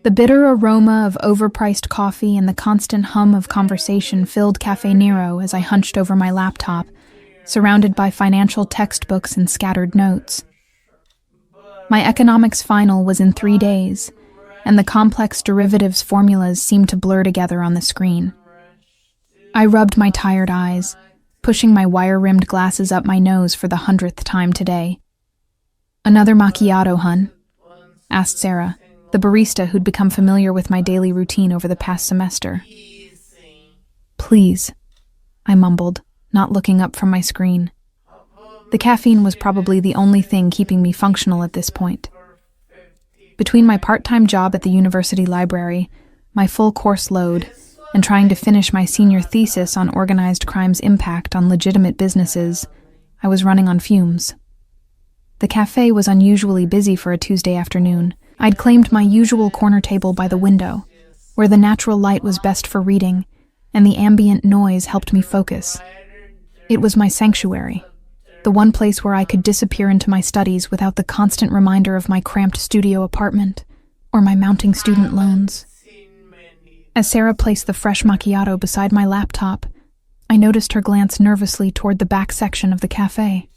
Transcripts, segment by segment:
The bitter aroma of overpriced coffee and the constant hum of conversation filled Cafe Nero as I hunched over my laptop, surrounded by financial textbooks and scattered notes. My economics final was in 3 days, and the complex derivatives formulas seemed to blur together on the screen. I rubbed my tired eyes, pushing my wire-rimmed glasses up my nose for the 100th time today. "Another macchiato, hun?" asked Sarah, the barista who'd become familiar with my daily routine over the past semester. "Please," I mumbled, not looking up from my screen. The caffeine was probably the only thing keeping me functional at this point. Between my part-time job at the university library, my full course load, and trying to finish my senior thesis on organized crime's impact on legitimate businesses, I was running on fumes. The cafe was unusually busy for a Tuesday afternoon. I'd claimed my usual corner table by the window, where the natural light was best for reading, and the ambient noise helped me focus. It was my sanctuary, the one place where I could disappear into my studies without the constant reminder of my cramped studio apartment or my mounting student loans. As Sarah placed the fresh macchiato beside my laptop, I noticed her glance nervously toward the back section of the cafe.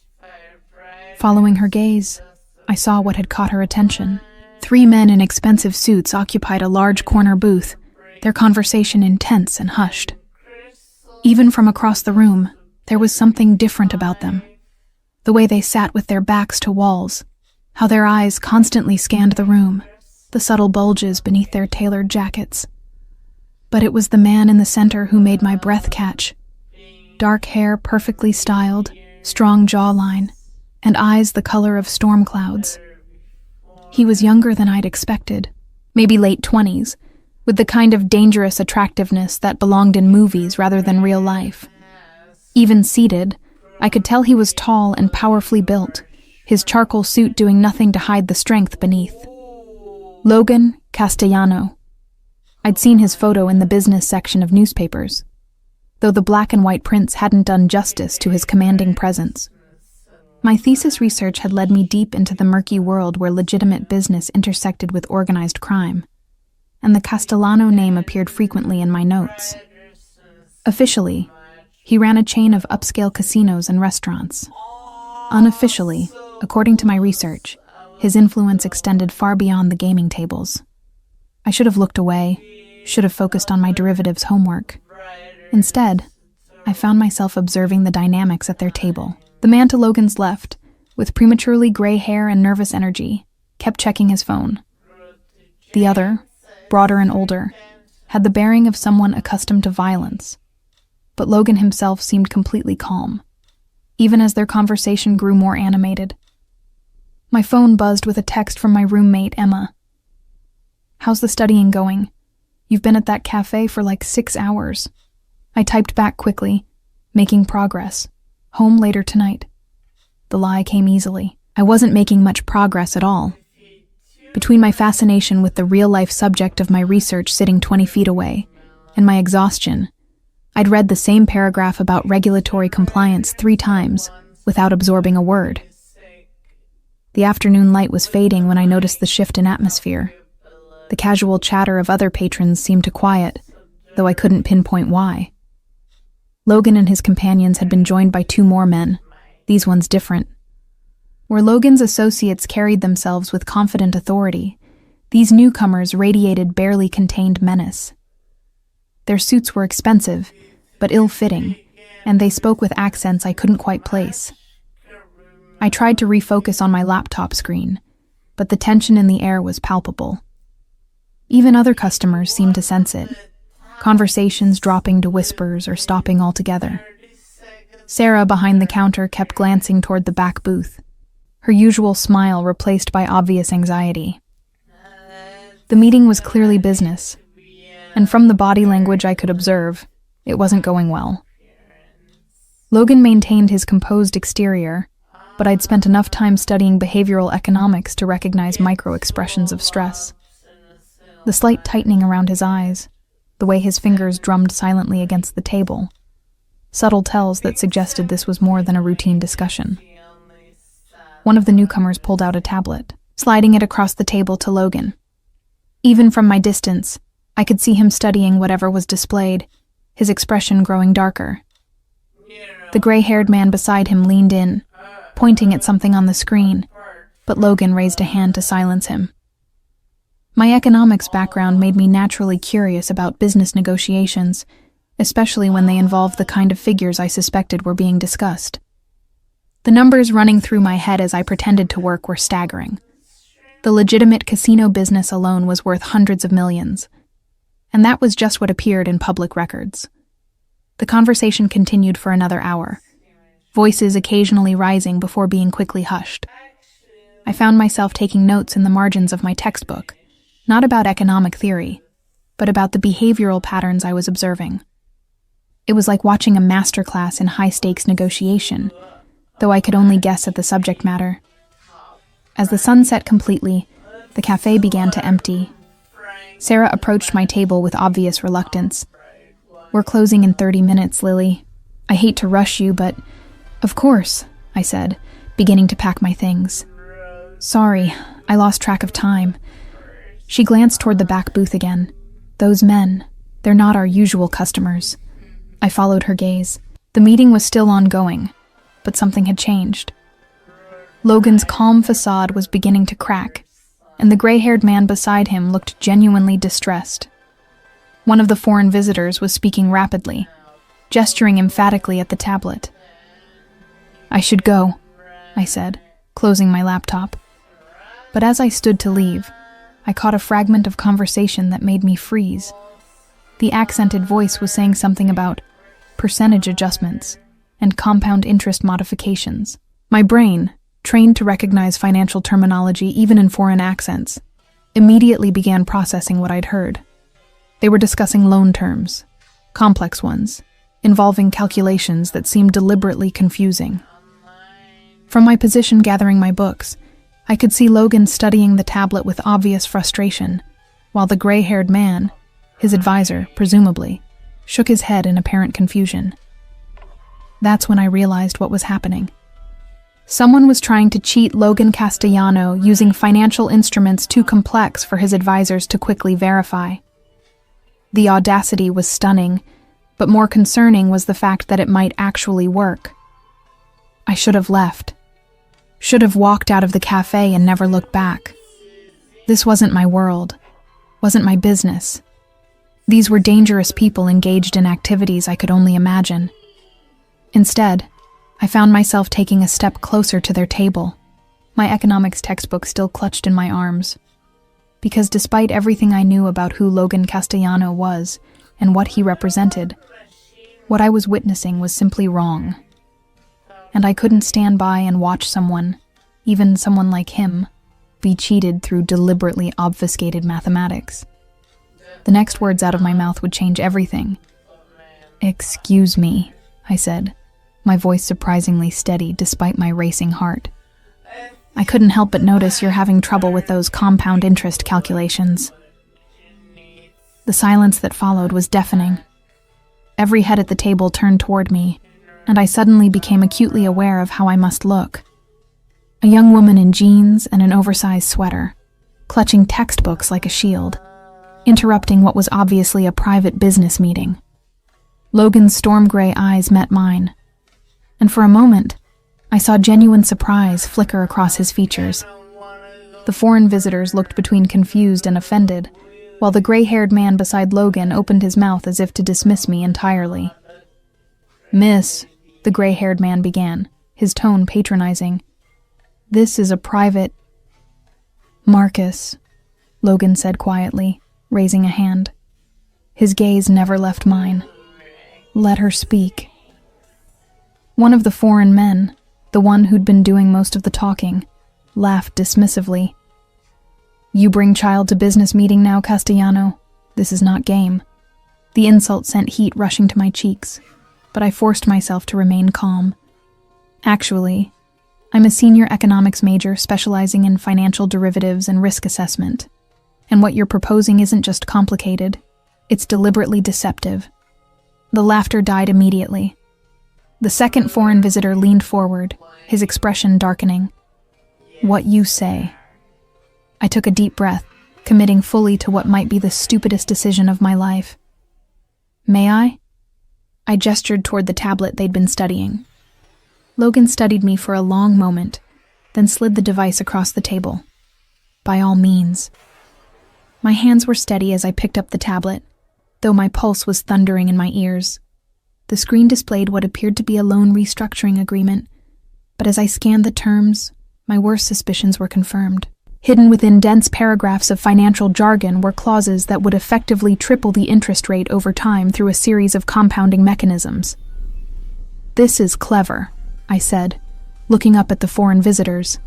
Following her gaze, I saw what had caught her attention. 3 men in expensive suits occupied a large corner booth, their conversation intense and hushed. Even from across the room, there was something different about them. The way they sat with their backs to walls, how their eyes constantly scanned the room, the subtle bulges beneath their tailored jackets. But it was the man in the center who made my breath catch. Dark hair perfectly styled, strong jawline, and eyes the color of storm clouds. He was younger than I'd expected, maybe late 20s, with the kind of dangerous attractiveness that belonged in movies rather than real life. Even seated, I could tell he was tall and powerfully built, his charcoal suit doing nothing to hide the strength beneath. Logan Castellano. I'd seen his photo in the business section of newspapers, though the black and white prints hadn't done justice to his commanding presence. My thesis research had led me deep into the murky world where legitimate business intersected with organized crime, and the Castellano name appeared frequently in my notes. Officially, he ran a chain of upscale casinos and restaurants. Unofficially, according to my research, his influence extended far beyond the gaming tables. I should have looked away, should have focused on my derivatives homework. Instead, I found myself observing the dynamics at their table. The man to Logan's left, with prematurely gray hair and nervous energy, kept checking his phone. The other, broader and older, had the bearing of someone accustomed to violence. But Logan himself seemed completely calm, even as their conversation grew more animated. My phone buzzed with a text from my roommate, Emma. "How's the studying going? You've been at that cafe for like 6 hours." I typed back quickly, "Making progress. Home later tonight." The lie came easily. I wasn't making much progress at all. Between my fascination with the real-life subject of my research sitting 20 feet away and my exhaustion, I'd read the same paragraph about regulatory compliance 3 times without absorbing a word. The afternoon light was fading when I noticed the shift in atmosphere. The casual chatter of other patrons seemed to quiet, though I couldn't pinpoint why. Logan and his companions had been joined by 2 more men, these ones different. Where Logan's associates carried themselves with confident authority, these newcomers radiated barely contained menace. Their suits were expensive, but ill-fitting, and they spoke with accents I couldn't quite place. I tried to refocus on my laptop screen, but the tension in the air was palpable. Even other customers seemed to sense it, conversations dropping to whispers or stopping altogether. Sarah behind the counter kept glancing toward the back booth, her usual smile replaced by obvious anxiety. The meeting was clearly business, and from the body language I could observe, it wasn't going well. Logan maintained his composed exterior, but I'd spent enough time studying behavioral economics to recognize micro-expressions of stress. The slight tightening around his eyes, the way his fingers drummed silently against the table, subtle tells that suggested this was more than a routine discussion. One of the newcomers pulled out a tablet, sliding it across the table to Logan. Even from my distance, I could see him studying whatever was displayed, his expression growing darker. The gray-haired man beside him leaned in, pointing at something on the screen, but Logan raised a hand to silence him. My economics background made me naturally curious about business negotiations, especially when they involved the kind of figures I suspected were being discussed. The numbers running through my head as I pretended to work were staggering. The legitimate casino business alone was worth hundreds of millions, and that was just what appeared in public records. The conversation continued for another hour, voices occasionally rising before being quickly hushed. I found myself taking notes in the margins of my textbook, not about economic theory, but about the behavioral patterns I was observing. It was like watching a masterclass in high-stakes negotiation, though I could only guess at the subject matter. As the sun set completely, the cafe began to empty. Sarah approached my table with obvious reluctance. "We're closing in 30 minutes, Lily. I hate to rush you, but..." "Of course," I said, beginning to pack my things. "Sorry, I lost track of time." She glanced toward the back booth again. "Those men, they're not our usual customers." I followed her gaze. The meeting was still ongoing, but something had changed. Logan's calm facade was beginning to crack, and the gray-haired man beside him looked genuinely distressed. One of the foreign visitors was speaking rapidly, gesturing emphatically at the tablet. "I should go," I said, closing my laptop. But as I stood to leave, I caught a fragment of conversation that made me freeze. The accented voice was saying something about percentage adjustments and compound interest modifications. My brain, trained to recognize financial terminology even in foreign accents, immediately began processing what I'd heard. They were discussing loan terms, complex ones, involving calculations that seemed deliberately confusing. From my position gathering my books, I could see Logan studying the tablet with obvious frustration, while the gray-haired man, his advisor, presumably, shook his head in apparent confusion. That's when I realized what was happening. Someone was trying to cheat Logan Castellano using financial instruments too complex for his advisors to quickly verify. The audacity was stunning, but more concerning was the fact that it might actually work. I should have left. Should have walked out of the cafe and never looked back. This wasn't my world, wasn't my business. These were dangerous people engaged in activities I could only imagine. Instead, I found myself taking a step closer to their table, my economics textbook still clutched in my arms. Because despite everything I knew about who Logan Castellano was and what he represented, what I was witnessing was simply wrong. And I couldn't stand by and watch someone, even someone like him, be cheated through deliberately obfuscated mathematics. The next words out of my mouth would change everything. "Excuse me," I said, my voice surprisingly steady despite my racing heart. "I couldn't help but notice you're having trouble with those compound interest calculations." The silence that followed was deafening. Every head at the table turned toward me, and I suddenly became acutely aware of how I must look. A young woman in jeans and an oversized sweater, clutching textbooks like a shield, interrupting what was obviously a private business meeting. Logan's storm gray eyes met mine, and for a moment, I saw genuine surprise flicker across his features. The foreign visitors looked between confused and offended, while the gray-haired man beside Logan opened his mouth as if to dismiss me entirely. "Miss," the gray-haired man began, his tone patronizing. "This is a private..." "Marcus," Logan said quietly, raising a hand. His gaze never left mine. "Let her speak." One of the foreign men, the one who'd been doing most of the talking, laughed dismissively. "You bring child to business meeting now, Castellano? This is not game." The insult sent heat rushing to my cheeks, but I forced myself to remain calm. "Actually, I'm a senior economics major specializing in financial derivatives and risk assessment. And what you're proposing isn't just complicated, it's deliberately deceptive." The laughter died immediately. The second foreign visitor leaned forward, his expression darkening. "What you say." I took a deep breath, committing fully to what might be the stupidest decision of my life. May I? I gestured toward the tablet they'd been studying. Logan studied me for a long moment, then slid the device across the table. By all means. My hands were steady as I picked up the tablet, though my pulse was thundering in my ears. The screen displayed what appeared to be a loan restructuring agreement, but as I scanned the terms, my worst suspicions were confirmed. Hidden within dense paragraphs of financial jargon were clauses that would effectively triple the interest rate over time through a series of compounding mechanisms. "This is clever," I said, looking up at the foreign visitors.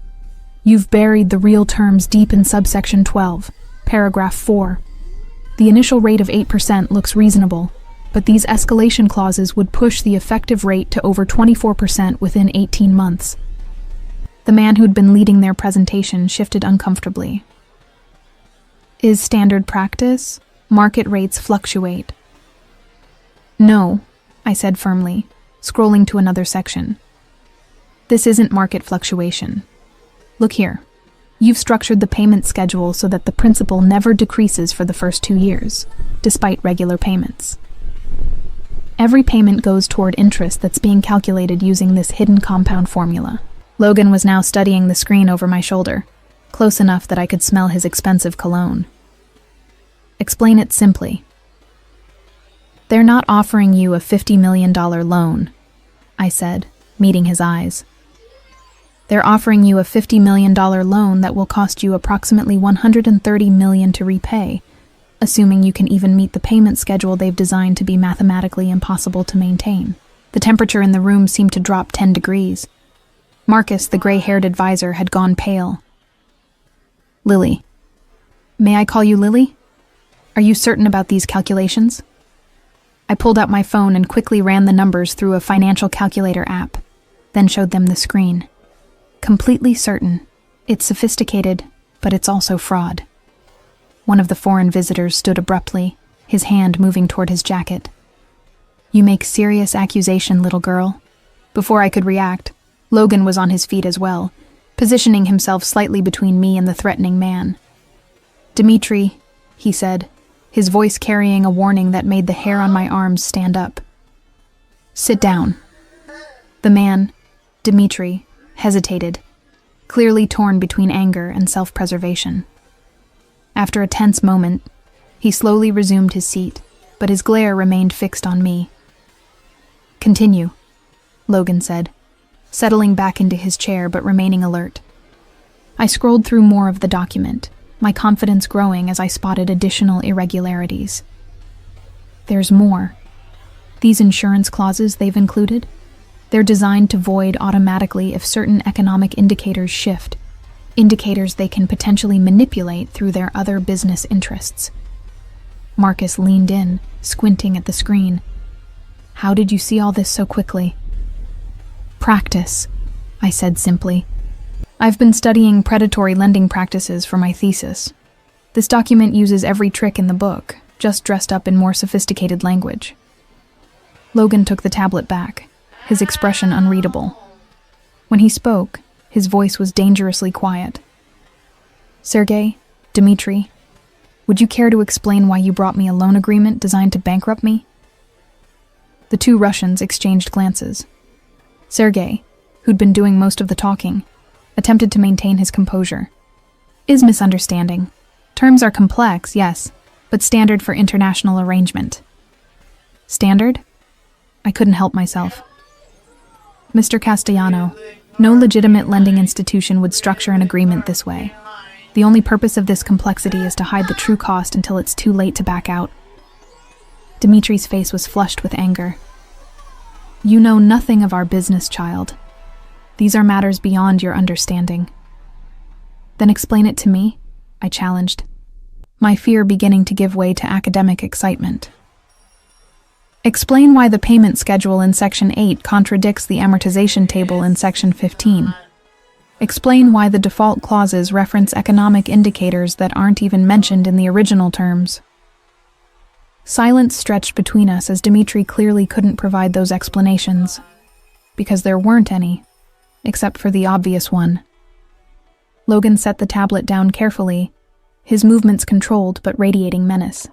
"You've buried the real terms deep in subsection 12, paragraph 4. The initial rate of 8% looks reasonable, but these escalation clauses would push the effective rate to over 24% within 18 months. The man who'd been leading their presentation shifted uncomfortably. "Is standard practice? Market rates fluctuate." "No," I said firmly, scrolling to another section. "This isn't market fluctuation. Look here. You've structured the payment schedule so that the principal never decreases for the first 2 years, despite regular payments. Every payment goes toward interest that's being calculated using this hidden compound formula." Logan was now studying the screen over my shoulder, close enough that I could smell his expensive cologne. "Explain it simply." "They're not offering you a $50 million loan," I said, meeting his eyes. "They're offering you a $50 million loan that will cost you approximately $130 million to repay, assuming you can even meet the payment schedule they've designed to be mathematically impossible to maintain." The temperature in the room seemed to drop 10 degrees. Marcus, the gray-haired advisor, had gone pale. "Lily. May I call you Lily? Are you certain about these calculations?" I pulled out my phone and quickly ran the numbers through a financial calculator app, then showed them the screen. "Completely certain. It's sophisticated, but it's also fraud." One of the foreign visitors stood abruptly, his hand moving toward his jacket. "You make serious accusation, little girl." Before I could react, Logan was on his feet as well, positioning himself slightly between me and the threatening man. "Dimitri," he said, his voice carrying a warning that made the hair on my arms stand up. "Sit down." The man, Dimitri, hesitated, clearly torn between anger and self-preservation. After a tense moment, he slowly resumed his seat, but his glare remained fixed on me. "Continue," Logan said, settling back into his chair but remaining alert. I scrolled through more of the document, my confidence growing as I spotted additional irregularities. There's more. These insurance clauses they've included, they're designed to void automatically if certain economic indicators shift, indicators they can potentially manipulate through their other business interests. Marcus leaned in, squinting at the screen. "How did you see all this so quickly?" "Practice," I said simply. "I've been studying predatory lending practices for my thesis. This document uses every trick in the book, just dressed up in more sophisticated language." Logan took the tablet back, his expression unreadable. When he spoke, his voice was dangerously quiet. "Sergey, Dimitri, would you care to explain why you brought me a loan agreement designed to bankrupt me?" The two Russians exchanged glances. Sergey, who'd been doing most of the talking, attempted to maintain his composure. "Is misunderstanding. Terms are complex, yes, but standard for international arrangement." "Standard?" I couldn't help myself. "Mr. Castellano, no legitimate lending institution would structure an agreement this way. The only purpose of this complexity is to hide the true cost until it's too late to back out." Dimitri's face was flushed with anger. "You know nothing of our business, child. These are matters beyond your understanding." "Then explain it to me," I challenged, my fear beginning to give way to academic excitement. "Explain why the payment schedule in Section 8 contradicts the amortization table in Section 15. Explain why the default clauses reference economic indicators that aren't even mentioned in the original terms." Silence stretched between us as Dimitri clearly couldn't provide those explanations, because there weren't any, except for the obvious one. Logan set the tablet down carefully, his movements controlled but radiating menace.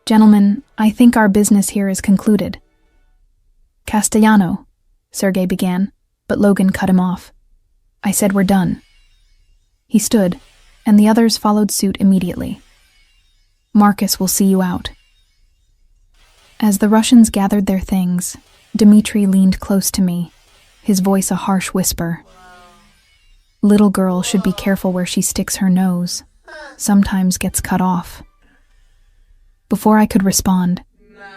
"Gentlemen, I think our business here is concluded." "Castellano," Sergei began, but Logan cut him off. "I said we're done." He stood, and the others followed suit immediately. "Marcus will see you out." As the Russians gathered their things, Dmitri leaned close to me, his voice a harsh whisper. "Little girl should be careful where she sticks her nose. Sometimes gets cut off." Before I could respond,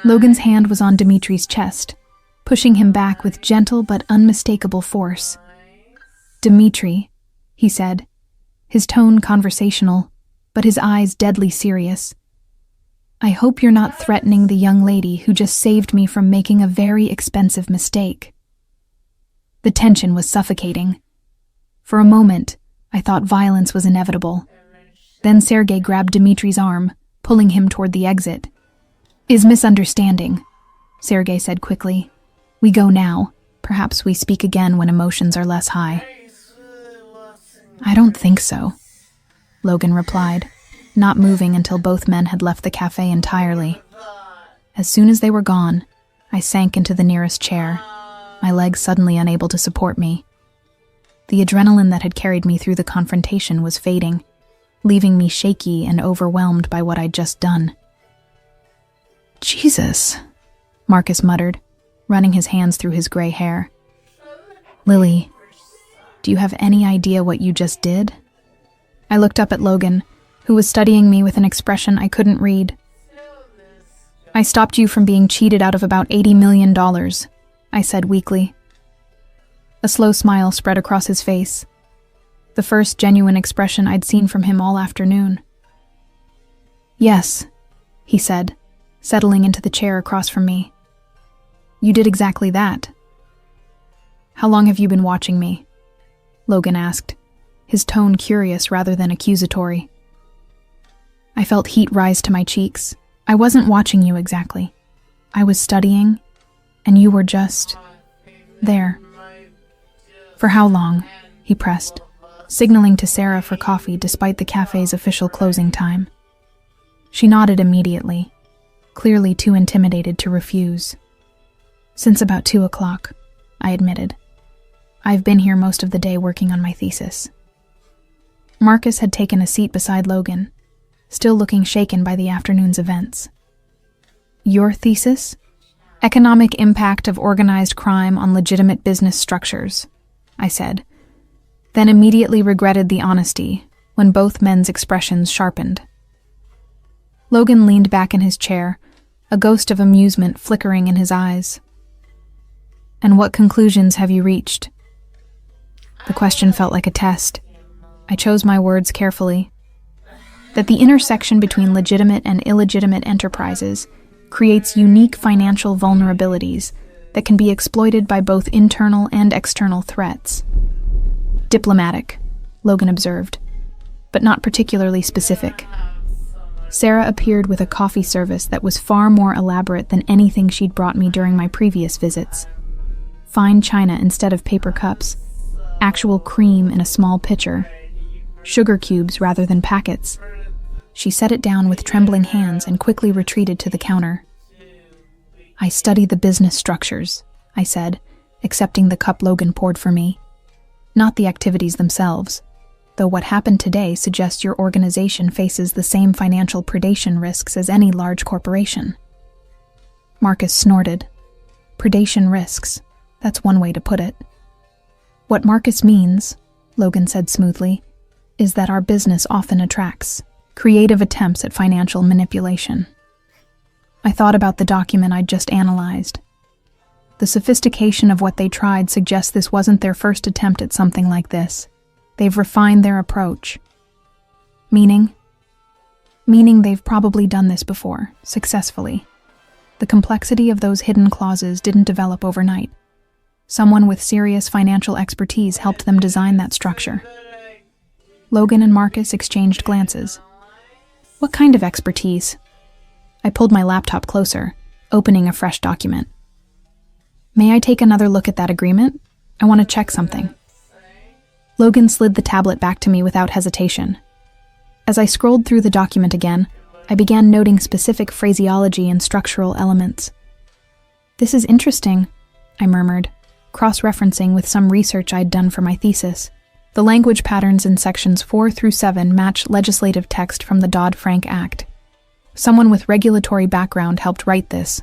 Logan's hand was on Dmitri's chest, pushing him back with gentle but unmistakable force. "Dmitri," he said, his tone conversational, but his eyes deadly serious. "I hope you're not threatening the young lady who just saved me from making a very expensive mistake." The tension was suffocating. For a moment, I thought violence was inevitable. Then Sergei grabbed Dmitri's arm, pulling him toward the exit. "Is misunderstanding," Sergei said quickly. "We go now. Perhaps we speak again when emotions are less high." "I don't think so," Logan replied, not moving until both men had left the cafe entirely. As soon as they were gone, I sank into the nearest chair, my legs suddenly unable to support me. The adrenaline that had carried me through the confrontation was fading, leaving me shaky and overwhelmed by what I'd just done. "Jesus," Marcus muttered, running his hands through his gray hair. "Lily, do you have any idea what you just did?" I looked up at Logan, who was studying me with an expression I couldn't read. "I stopped you from being cheated out of about $80 million, I said weakly. A slow smile spread across his face, the first genuine expression I'd seen from him all afternoon. "Yes," he said, settling into the chair across from me. "You did exactly that." "How long have you been watching me?" Logan asked, his tone curious rather than accusatory. I felt heat rise to my cheeks. "I wasn't watching you exactly. I was studying, and you were just there." "For how long?" he pressed, signaling to Sarah for coffee despite the cafe's official closing time. She nodded immediately, clearly too intimidated to refuse. "Since about 2 o'clock, I admitted. I've been here most of the day working on my thesis." Marcus had taken a seat beside Logan, still looking shaken by the afternoon's events. "Your thesis? Economic impact of organized crime on legitimate business structures," I said, then immediately regretted the honesty when both men's expressions sharpened. Logan leaned back in his chair, a ghost of amusement flickering in his eyes. "And what conclusions have you reached?" The question felt like a test. I chose my words carefully. That the intersection between legitimate and illegitimate enterprises creates unique financial vulnerabilities that can be exploited by both internal and external threats. "Diplomatic," Logan observed, "but not particularly specific." Sarah appeared with a coffee service that was far more elaborate than anything she'd brought me during my previous visits. Fine china instead of paper cups, actual cream in a small pitcher, sugar cubes rather than packets. She set it down with trembling hands and quickly retreated to the counter. "I study the business structures," I said, accepting the cup Logan poured for me. "Not the activities themselves, though what happened today suggests your organization faces the same financial predation risks as any large corporation." Marcus snorted. "Predation risks, that's one way to put it." "What Marcus means," Logan said smoothly, "is that our business often attracts creative attempts at financial manipulation." I thought about the document I'd just analyzed. The sophistication of what they tried suggests this wasn't their first attempt at something like this. They've refined their approach. Meaning? Meaning they've probably done this before, successfully. The complexity of those hidden clauses didn't develop overnight. Someone with serious financial expertise helped them design that structure. Logan and Marcus exchanged glances. "What kind of expertise?" I pulled my laptop closer, opening a fresh document. "May I take another look at that agreement? I want to check something." Logan slid the tablet back to me without hesitation. As I scrolled through the document again, I began noting specific phraseology and structural elements. "This is interesting," I murmured, cross-referencing with some research I'd done for my thesis. The language patterns in sections 4 through 7 match legislative text from the Dodd-Frank Act. Someone with regulatory background helped write this.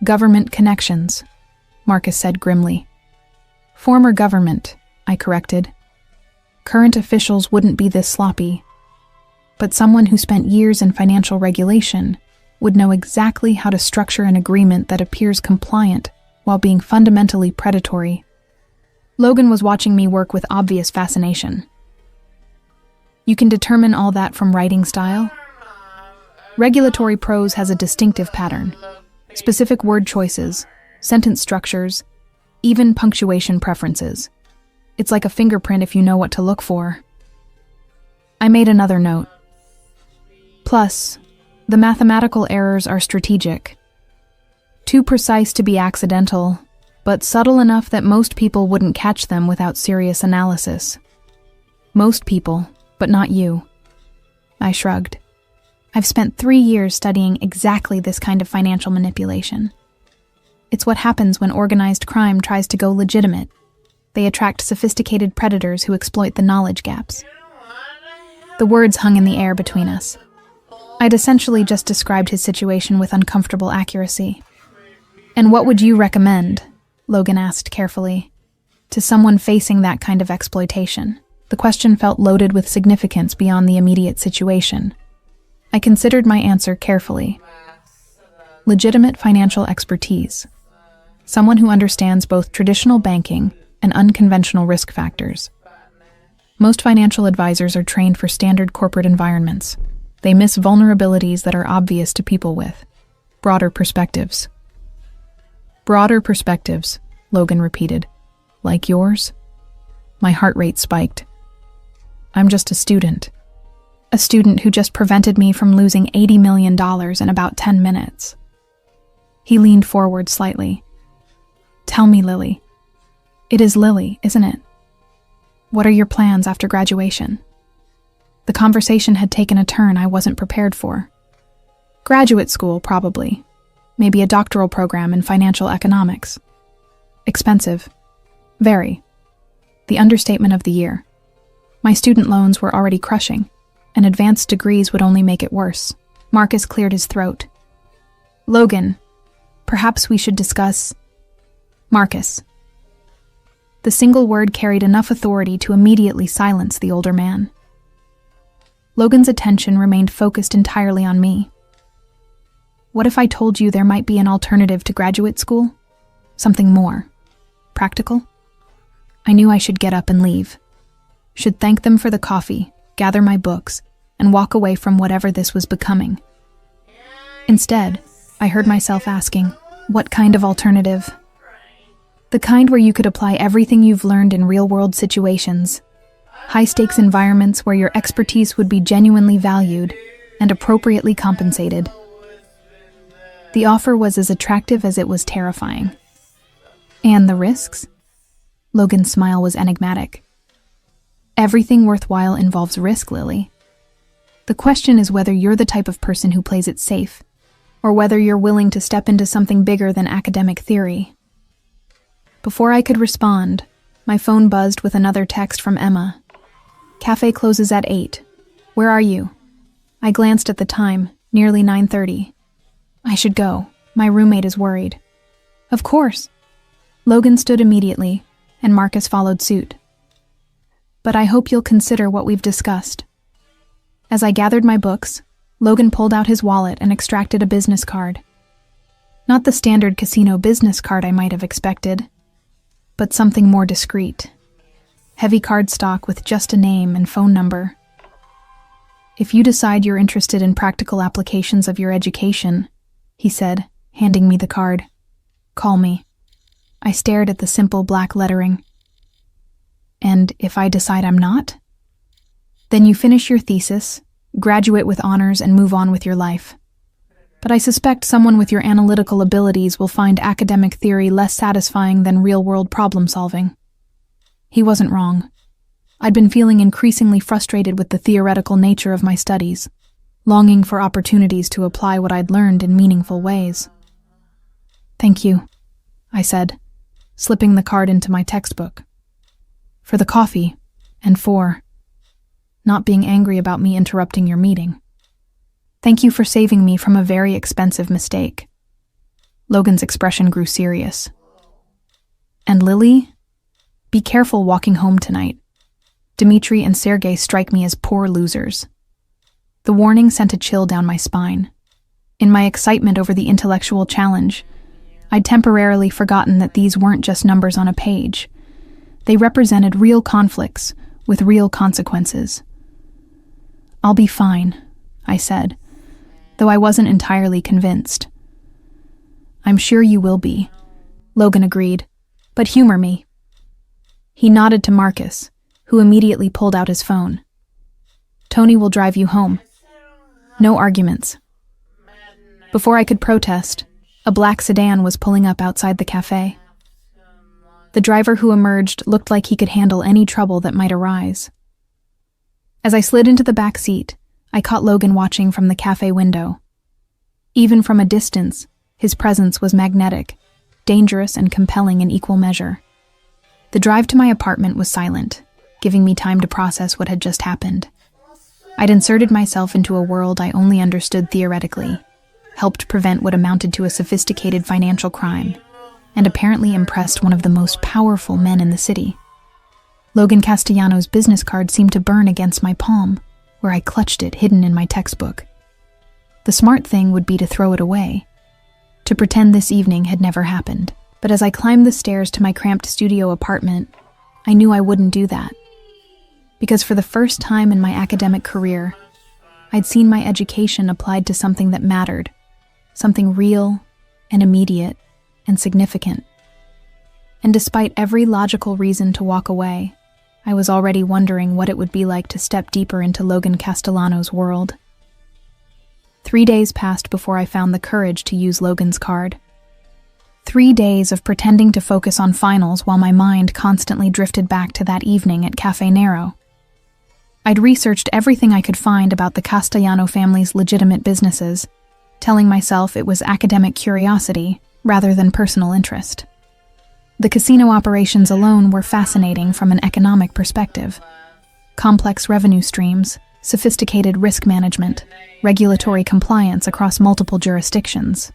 "Government connections," Marcus said grimly. "Former government," I corrected. "Current officials wouldn't be this sloppy. But someone who spent years in financial regulation would know exactly how to structure an agreement that appears compliant while being fundamentally predatory." Logan was watching me work with obvious fascination. "You can determine all that from writing style?" Regulatory prose has a distinctive pattern. Specific word choices, sentence structures, even punctuation preferences. It's like a fingerprint if you know what to look for. I made another note. "Plus, the mathematical errors are strategic. Too precise to be accidental, but subtle enough that most people wouldn't catch them without serious analysis. Most people, but not you." I shrugged. "I've spent 3 years studying exactly this kind of financial manipulation. It's what happens when organized crime tries to go legitimate. They attract sophisticated predators who exploit the knowledge gaps." The words hung in the air between us. I'd essentially just described his situation with uncomfortable accuracy. "And what would you recommend?" Logan asked carefully. "To someone facing that kind of exploitation?" The question felt loaded with significance beyond the immediate situation. I considered my answer carefully. Legitimate financial expertise. Someone who understands both traditional banking and unconventional risk factors. Most financial advisors are trained for standard corporate environments. They miss vulnerabilities that are obvious to people with broader perspectives. "Broader perspectives," Logan repeated. "Like yours?" My heart rate spiked. "I'm just a student. A student who just prevented me from losing $80 million in about 10 minutes. He leaned forward slightly. "Tell me, Lily." "It is Lily, isn't it? What are your plans after graduation?" The conversation had taken a turn I wasn't prepared for. "Graduate school, probably. Maybe a doctoral program in financial economics. Expensive. Very. The understatement of the year. My student loans were already crushing, and advanced degrees would only make it worse." Marcus cleared his throat. "Logan, perhaps we should discuss—" "Marcus." The single word carried enough authority to immediately silence the older man. Logan's attention remained focused entirely on me. "What if I told you there might be an alternative to graduate school? Something more practical?" I knew I should get up and leave. Should thank them for the coffee, gather my books, and walk away from whatever this was becoming. Instead, I heard myself asking, what kind of alternative? The kind where you could apply everything you've learned in real-world situations. High-stakes environments where your expertise would be genuinely valued and appropriately compensated. The offer was as attractive as it was terrifying. "And the risks?" Logan's smile was enigmatic. "Everything worthwhile involves risk, Lily. The question is whether you're the type of person who plays it safe, or whether you're willing to step into something bigger than academic theory." Before I could respond, my phone buzzed with another text from Emma. "Cafe closes at 8. Where are you?" I glanced at the time, nearly 9:30. "I should go. My roommate is worried." "Of course." Logan stood immediately, and Marcus followed suit. "But I hope you'll consider what we've discussed." As I gathered my books, Logan pulled out his wallet and extracted a business card. Not the standard casino business card I might have expected, but something more discreet. Heavy cardstock with just a name and phone number. "If you decide you're interested in practical applications of your education," he said, handing me the card, "call me." I stared at the simple black lettering. "And if I decide I'm not?" "Then you finish your thesis, graduate with honors, and move on with your life. But I suspect someone with your analytical abilities will find academic theory less satisfying than real-world problem-solving." He wasn't wrong. I'd been feeling increasingly frustrated with the theoretical nature of my studies, longing for opportunities to apply what I'd learned in meaningful ways. "Thank you," I said, slipping the card into my textbook. "For the coffee, and for not being angry about me interrupting your meeting. Thank you for saving me from a very expensive mistake." Logan's expression grew serious. "And Lily, be careful walking home tonight. Dmitri and Sergei strike me as poor losers." The warning sent a chill down my spine. In my excitement over the intellectual challenge, I'd temporarily forgotten that these weren't just numbers on a page. They represented real conflicts with real consequences. "I'll be fine," I said, though I wasn't entirely convinced. "I'm sure you will be," Logan agreed, "but humor me." He nodded to Marcus, who immediately pulled out his phone. "Tony will drive you home. No arguments." Before I could protest, a black sedan was pulling up outside the cafe. The driver who emerged looked like he could handle any trouble that might arise. As I slid into the back seat, I caught Logan watching from the cafe window. Even from a distance, his presence was magnetic, dangerous and compelling in equal measure. The drive to my apartment was silent, giving me time to process what had just happened. I'd inserted myself into a world I only understood theoretically, helped prevent what amounted to a sophisticated financial crime, and apparently impressed one of the most powerful men in the city. Logan Castellano's business card seemed to burn against my palm, where I clutched it hidden in my textbook. The smart thing would be to throw it away, to pretend this evening had never happened. But as I climbed the stairs to my cramped studio apartment, I knew I wouldn't do that. Because for the first time in my academic career, I'd seen my education applied to something that mattered, something real and immediate and significant. And despite every logical reason to walk away, I was already wondering what it would be like to step deeper into Logan Castellano's world. 3 days passed before I found the courage to use Logan's card. 3 days of pretending to focus on finals while my mind constantly drifted back to that evening at Cafe Nero. I'd researched everything I could find about the Castellano family's legitimate businesses, telling myself it was academic curiosity rather than personal interest. The casino operations alone were fascinating from an economic perspective. Complex revenue streams, sophisticated risk management, regulatory compliance across multiple jurisdictions.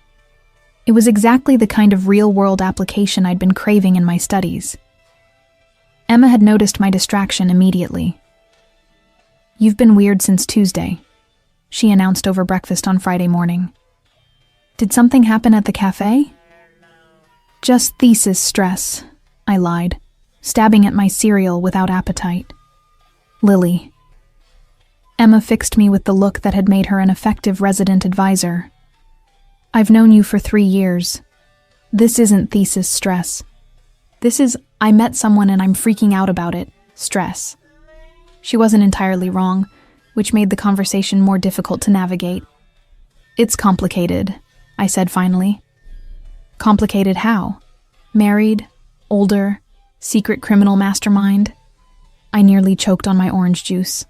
It was exactly the kind of real-world application I'd been craving in my studies. Emma had noticed my distraction immediately. "You've been weird since Tuesday," she announced over breakfast on Friday morning. "Did something happen at the cafe?" "Just thesis stress," I lied, stabbing at my cereal without appetite. "Lily." Emma fixed me with the look that had made her an effective resident advisor. "I've known you for 3 years. This isn't thesis stress. This is, I met someone and I'm freaking out about it, stress." She wasn't entirely wrong, which made the conversation more difficult to navigate. "It's complicated," I said finally. "Complicated how? Married? Older? Secret criminal mastermind?" I nearly choked on my orange juice.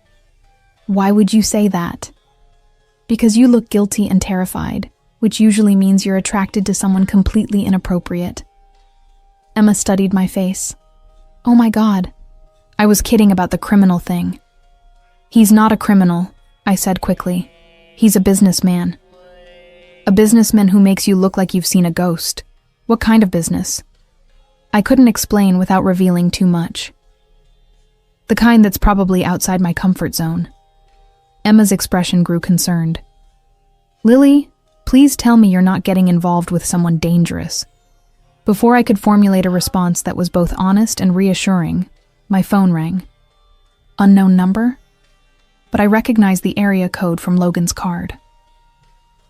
"Why would you say that?" "Because you look guilty and terrified, which usually means you're attracted to someone completely inappropriate." Emma studied my face. "Oh my God. I was kidding about the criminal thing." "He's not a criminal," I said quickly. "He's a businessman." "A businessman who makes you look like you've seen a ghost. What kind of business?" I couldn't explain without revealing too much. "The kind that's probably outside my comfort zone." Emma's expression grew concerned. "Lily, please tell me you're not getting involved with someone dangerous." Before I could formulate a response that was both honest and reassuring, my phone rang. Unknown number? But I recognized the area code from Logan's card.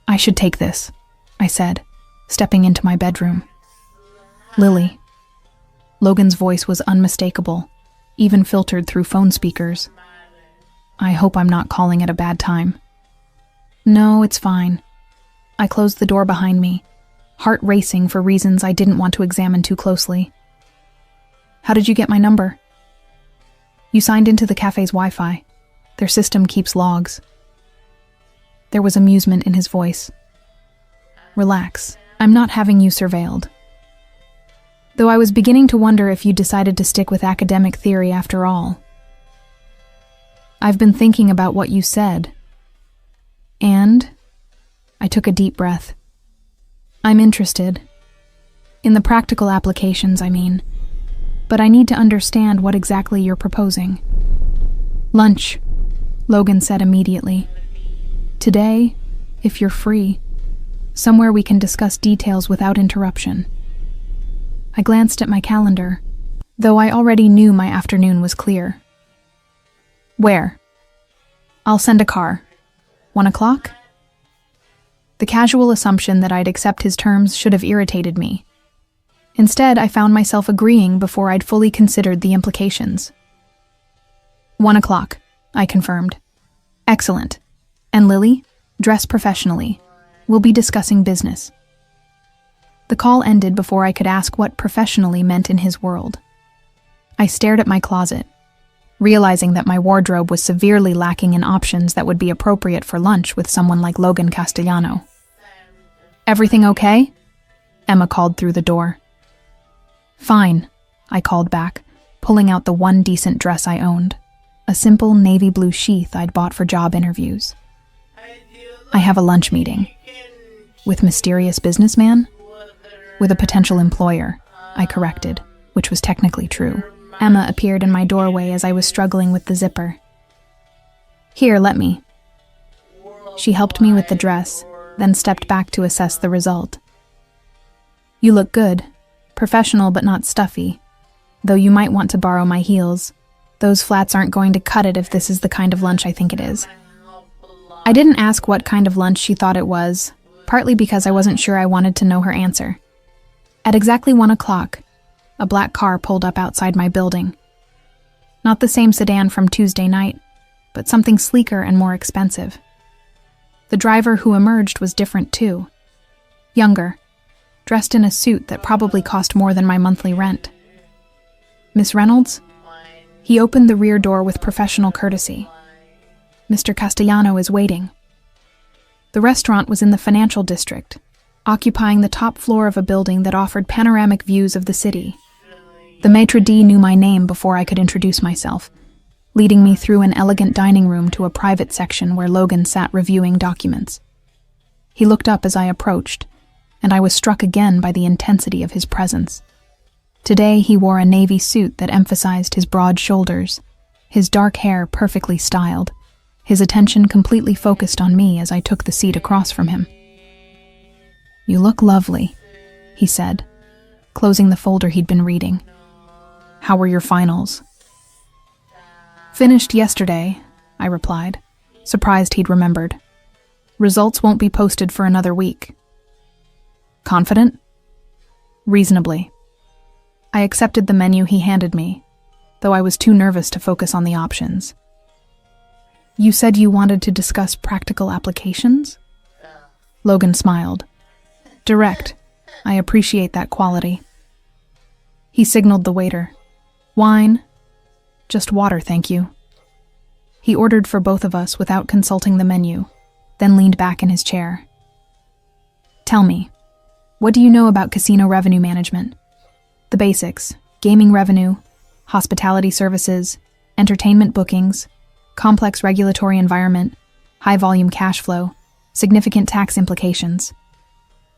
"I should take this," I said, stepping into my bedroom. "Lily." Logan's voice was unmistakable, even filtered through phone speakers. "I hope I'm not calling at a bad time." "No, it's fine." I closed the door behind me, heart racing for reasons I didn't want to examine too closely. "How did you get my number?" You signed into the cafe's Wi-Fi. Their system keeps logs. There was amusement in his voice. Relax. I'm not having you surveilled. Though I was beginning to wonder if you decided to stick with academic theory after all. I've been thinking about what you said. And I took a deep breath. I'm interested. In the practical applications, I mean. But I need to understand what exactly you're proposing. Lunch, Logan said immediately. Today, if you're free. Somewhere we can discuss details without interruption. I glanced at my calendar, though I already knew my afternoon was clear. Where? I'll send a car. 1 o'clock? The casual assumption that I'd accept his terms should have irritated me. Instead, I found myself agreeing before I'd fully considered the implications. 1 o'clock, I confirmed. Excellent. And Lily, dress professionally. We'll be discussing business. The call ended before I could ask what professionally meant in his world. I stared at my closet, realizing that my wardrobe was severely lacking in options that would be appropriate for lunch with someone like Logan Castellano. Everything okay? Emma called through the door. Fine, I called back, pulling out the one decent dress I owned, a simple navy blue sheath I'd bought for job interviews. I have a lunch meeting. With mysterious businessman? With a potential employer, I corrected, which was technically true. Emma appeared in my doorway as I was struggling with the zipper. Here, let me. She helped me with the dress, then stepped back to assess the result. You look good. Professional but not stuffy. Though you might want to borrow my heels. Those flats aren't going to cut it if this is the kind of lunch I think it is. I didn't ask what kind of lunch she thought it was, partly because I wasn't sure I wanted to know her answer. At exactly 1 o'clock, a black car pulled up outside my building. Not the same sedan from Tuesday night, but something sleeker and more expensive. The driver who emerged was different too. Younger, dressed in a suit that probably cost more than my monthly rent. Miss Reynolds? He opened the rear door with professional courtesy. Mr. Castellano is waiting. The restaurant was in the financial district, occupying the top floor of a building that offered panoramic views of the city. The maitre d' knew my name before I could introduce myself, leading me through an elegant dining room to a private section where Logan sat reviewing documents. He looked up as I approached, and I was struck again by the intensity of his presence. Today he wore a navy suit that emphasized his broad shoulders, his dark hair perfectly styled, his attention completely focused on me as I took the seat across from him. You look lovely, he said, closing the folder he'd been reading. How were your finals? Finished yesterday, I replied, surprised he'd remembered. Results won't be posted for another week. Confident? Reasonably. I accepted the menu he handed me, though I was too nervous to focus on the options. You said you wanted to discuss practical applications? Logan smiled. Direct. I appreciate that quality. He signaled the waiter. Wine? Just water, thank you. He ordered for both of us without consulting the menu, then leaned back in his chair. Tell me, what do you know about casino revenue management? The basics: gaming revenue, hospitality services, entertainment bookings, complex regulatory environment, high-volume cash flow, significant tax implications.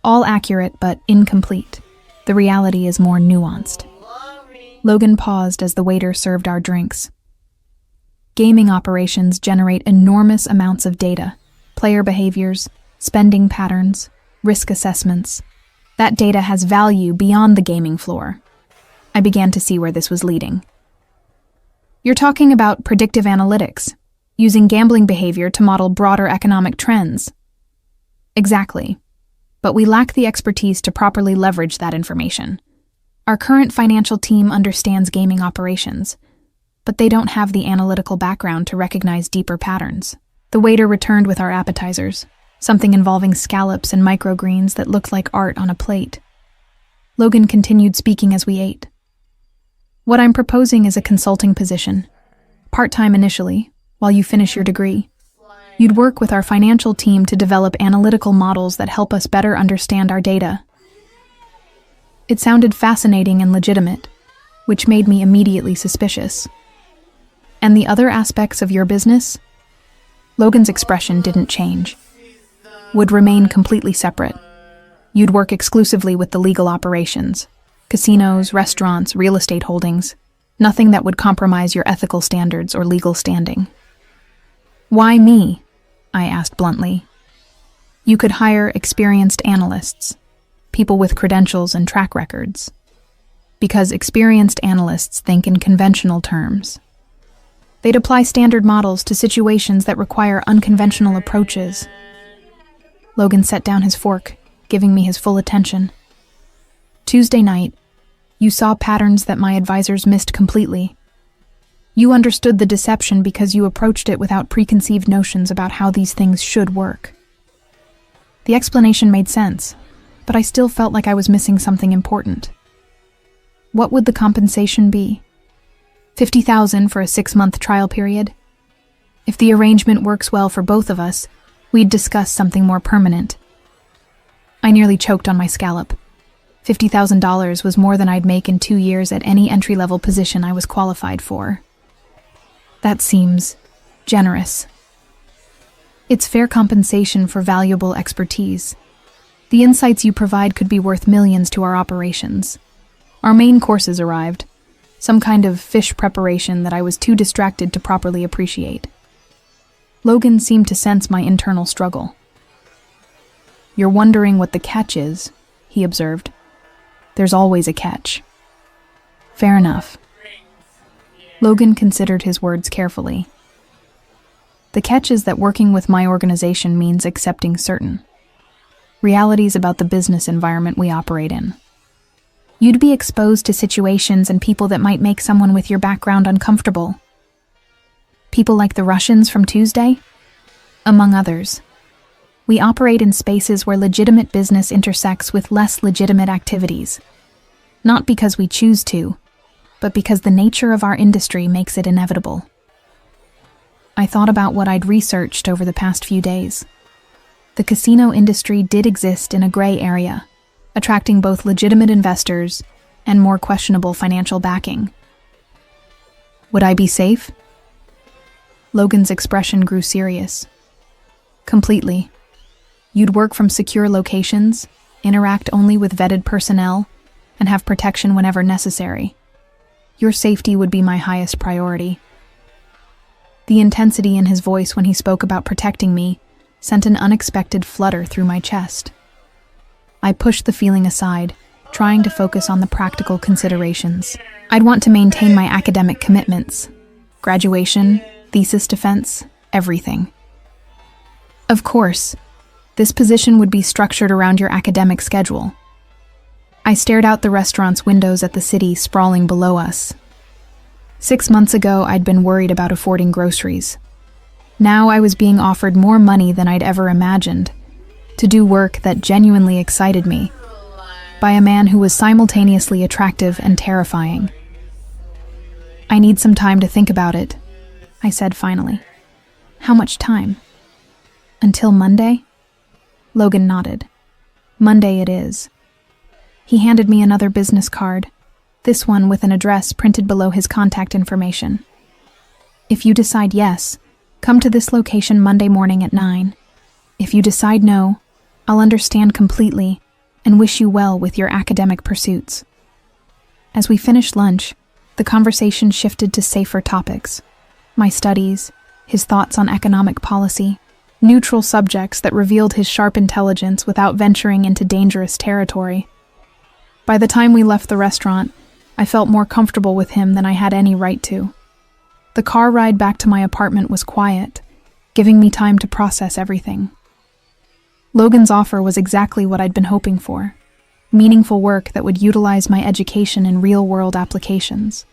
All accurate but incomplete. The reality is more nuanced. Logan paused as the waiter served our drinks. Gaming operations generate enormous amounts of data, player behaviors, spending patterns, risk assessments. That data has value beyond the gaming floor. I began to see where this was leading. You're talking about predictive analytics, using gambling behavior to model broader economic trends. Exactly. But we lack the expertise to properly leverage that information. Our current financial team understands gaming operations, but they don't have the analytical background to recognize deeper patterns. The waiter returned with our appetizers, something involving scallops and microgreens that looked like art on a plate. Logan continued speaking as we ate. What I'm proposing is a consulting position, Part-time initially, while you finish your degree. You'd work with our financial team to develop analytical models that help us better understand our data. It sounded fascinating and legitimate, which made me immediately suspicious. And the other aspects of your business? Logan's expression didn't change. Would remain completely separate. You'd work exclusively with the legal operations. Casinos, restaurants, real estate holdings. Nothing that would compromise your ethical standards or legal standing. Why me? I asked bluntly. You could hire experienced analysts, people with credentials and track records. Because experienced analysts think in conventional terms. They'd apply standard models to situations that require unconventional approaches. Logan set down his fork, giving me his full attention. Tuesday night, you saw patterns that my advisors missed completely. You understood the deception because you approached it without preconceived notions about how these things should work. The explanation made sense, but I still felt like I was missing something important. What would the compensation be? $50,000 for a 6-month trial period? If the arrangement works well for both of us, we'd discuss something more permanent. I nearly choked on my scallop. $50,000 was more than I'd make in 2 years at any entry-level position I was qualified for. That seems generous. It's fair compensation for valuable expertise. The insights you provide could be worth millions to our operations. Our main courses arrived, some kind of fish preparation that I was too distracted to properly appreciate. Logan seemed to sense my internal struggle. You're wondering what the catch is, he observed. There's always a catch. Fair enough. Logan considered his words carefully. The catch is that working with my organization means accepting certain realities about the business environment we operate in. You'd be exposed to situations and people that might make someone with your background uncomfortable. People like the Russians from Tuesday? Among others. We operate in spaces where legitimate business intersects with less legitimate activities. Not because we choose to, but because the nature of our industry makes it inevitable. I thought about what I'd researched over the past few days. The casino industry did exist in a gray area, attracting both legitimate investors and more questionable financial backing. Would I be safe? Logan's expression grew serious. Completely. You'd work from secure locations, interact only with vetted personnel, and have protection whenever necessary. Your safety would be my highest priority. The intensity in his voice when he spoke about protecting me sent an unexpected flutter through my chest. I pushed the feeling aside, trying to focus on the practical considerations. I'd want to maintain my academic commitments. Graduation, thesis defense, everything. Of course, this position would be structured around your academic schedule. I stared out the restaurant's windows at the city sprawling below us. 6 months ago, I'd been worried about affording groceries. Now I was being offered more money than I'd ever imagined, to do work that genuinely excited me, by a man who was simultaneously attractive and terrifying. I need some time to think about it, I said finally. How much time? Until Monday? Logan nodded. Monday it is. He handed me another business card, this one with an address printed below his contact information. If you decide yes, come to this location Monday morning at 9. If you decide no, I'll understand completely and wish you well with your academic pursuits. As we finished lunch, the conversation shifted to safer topics. My studies, his thoughts on economic policy, neutral subjects that revealed his sharp intelligence without venturing into dangerous territory. By the time we left the restaurant, I felt more comfortable with him than I had any right to. The car ride back to my apartment was quiet, giving me time to process everything. Logan's offer was exactly what I'd been hoping for. Meaningful work that would utilize my education in real-world applications.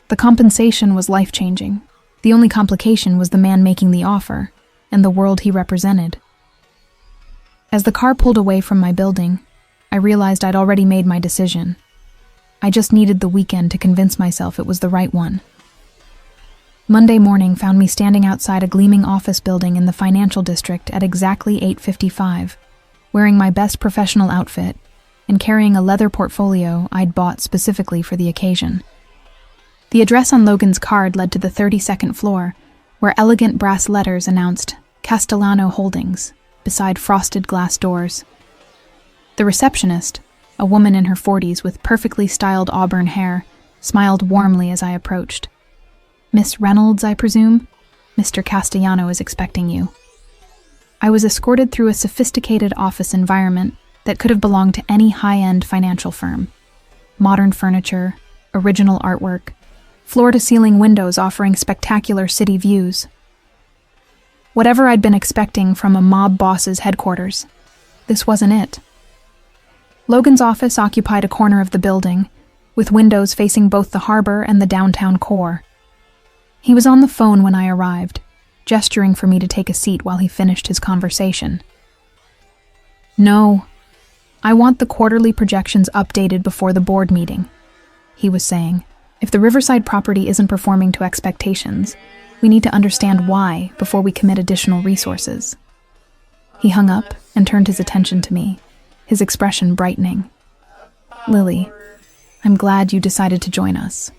The compensation was life-changing. The only complication was the man making the offer, and the world he represented. As the car pulled away from my building, I realized I'd already made my decision. I just needed the weekend to convince myself it was the right one. Monday morning found me standing outside a gleaming office building in the financial district at exactly 8:55, wearing my best professional outfit and carrying a leather portfolio I'd bought specifically for the occasion. The address on Logan's card led to the 32nd floor, where elegant brass letters announced Castellano Holdings, beside frosted glass doors. The receptionist, a woman in her 40s with perfectly styled auburn hair, smiled warmly as I approached. "Miss Reynolds, I presume? Mr. Castellano is expecting you." I was escorted through a sophisticated office environment that could have belonged to any high-end financial firm. Modern furniture, original artwork, floor-to-ceiling windows offering spectacular city views. Whatever I'd been expecting from a mob boss's headquarters, this wasn't it. Logan's office occupied a corner of the building, with windows facing both the harbor and the downtown core. He was on the phone when I arrived, gesturing for me to take a seat while he finished his conversation. "No, I want the quarterly projections updated before the board meeting," he was saying. "If the Riverside property isn't performing to expectations, we need to understand why before we commit additional resources." He hung up and turned his attention to me, his expression brightening. "Lily, I'm glad you decided to join us."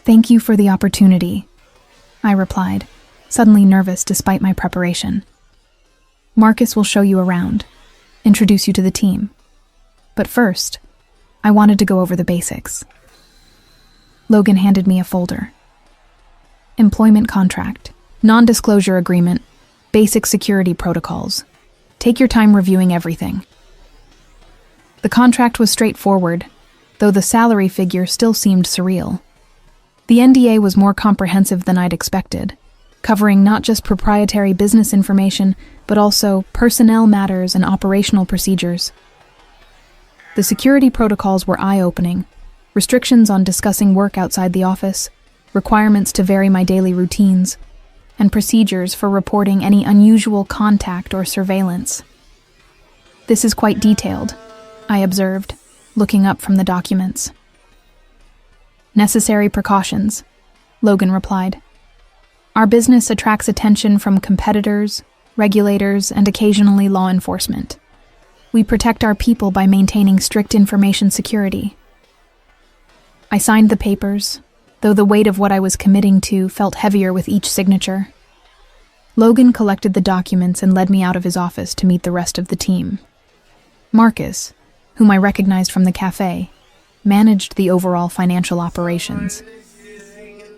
"Thank you for the opportunity," I replied, suddenly nervous despite my preparation. "Marcus will show you around, introduce you to the team. But first, I wanted to go over the basics." Logan handed me a folder. Employment contract, non-disclosure agreement, basic security protocols. Take your time reviewing everything. The contract was straightforward, though the salary figure still seemed surreal. The NDA was more comprehensive than I'd expected, covering not just proprietary business information, but also personnel matters and operational procedures. The security protocols were eye-opening: restrictions on discussing work outside the office, requirements to vary my daily routines, and procedures for reporting any unusual contact or surveillance. "This is quite detailed," I observed, looking up from the documents. "Necessary precautions," Logan replied. "Our business attracts attention from competitors, regulators, and occasionally law enforcement. We protect our people by maintaining strict information security." I signed the papers, though the weight of what I was committing to felt heavier with each signature. Logan collected the documents and led me out of his office to meet the rest of the team. Marcus, whom I recognized from the cafe, managed the overall financial operations.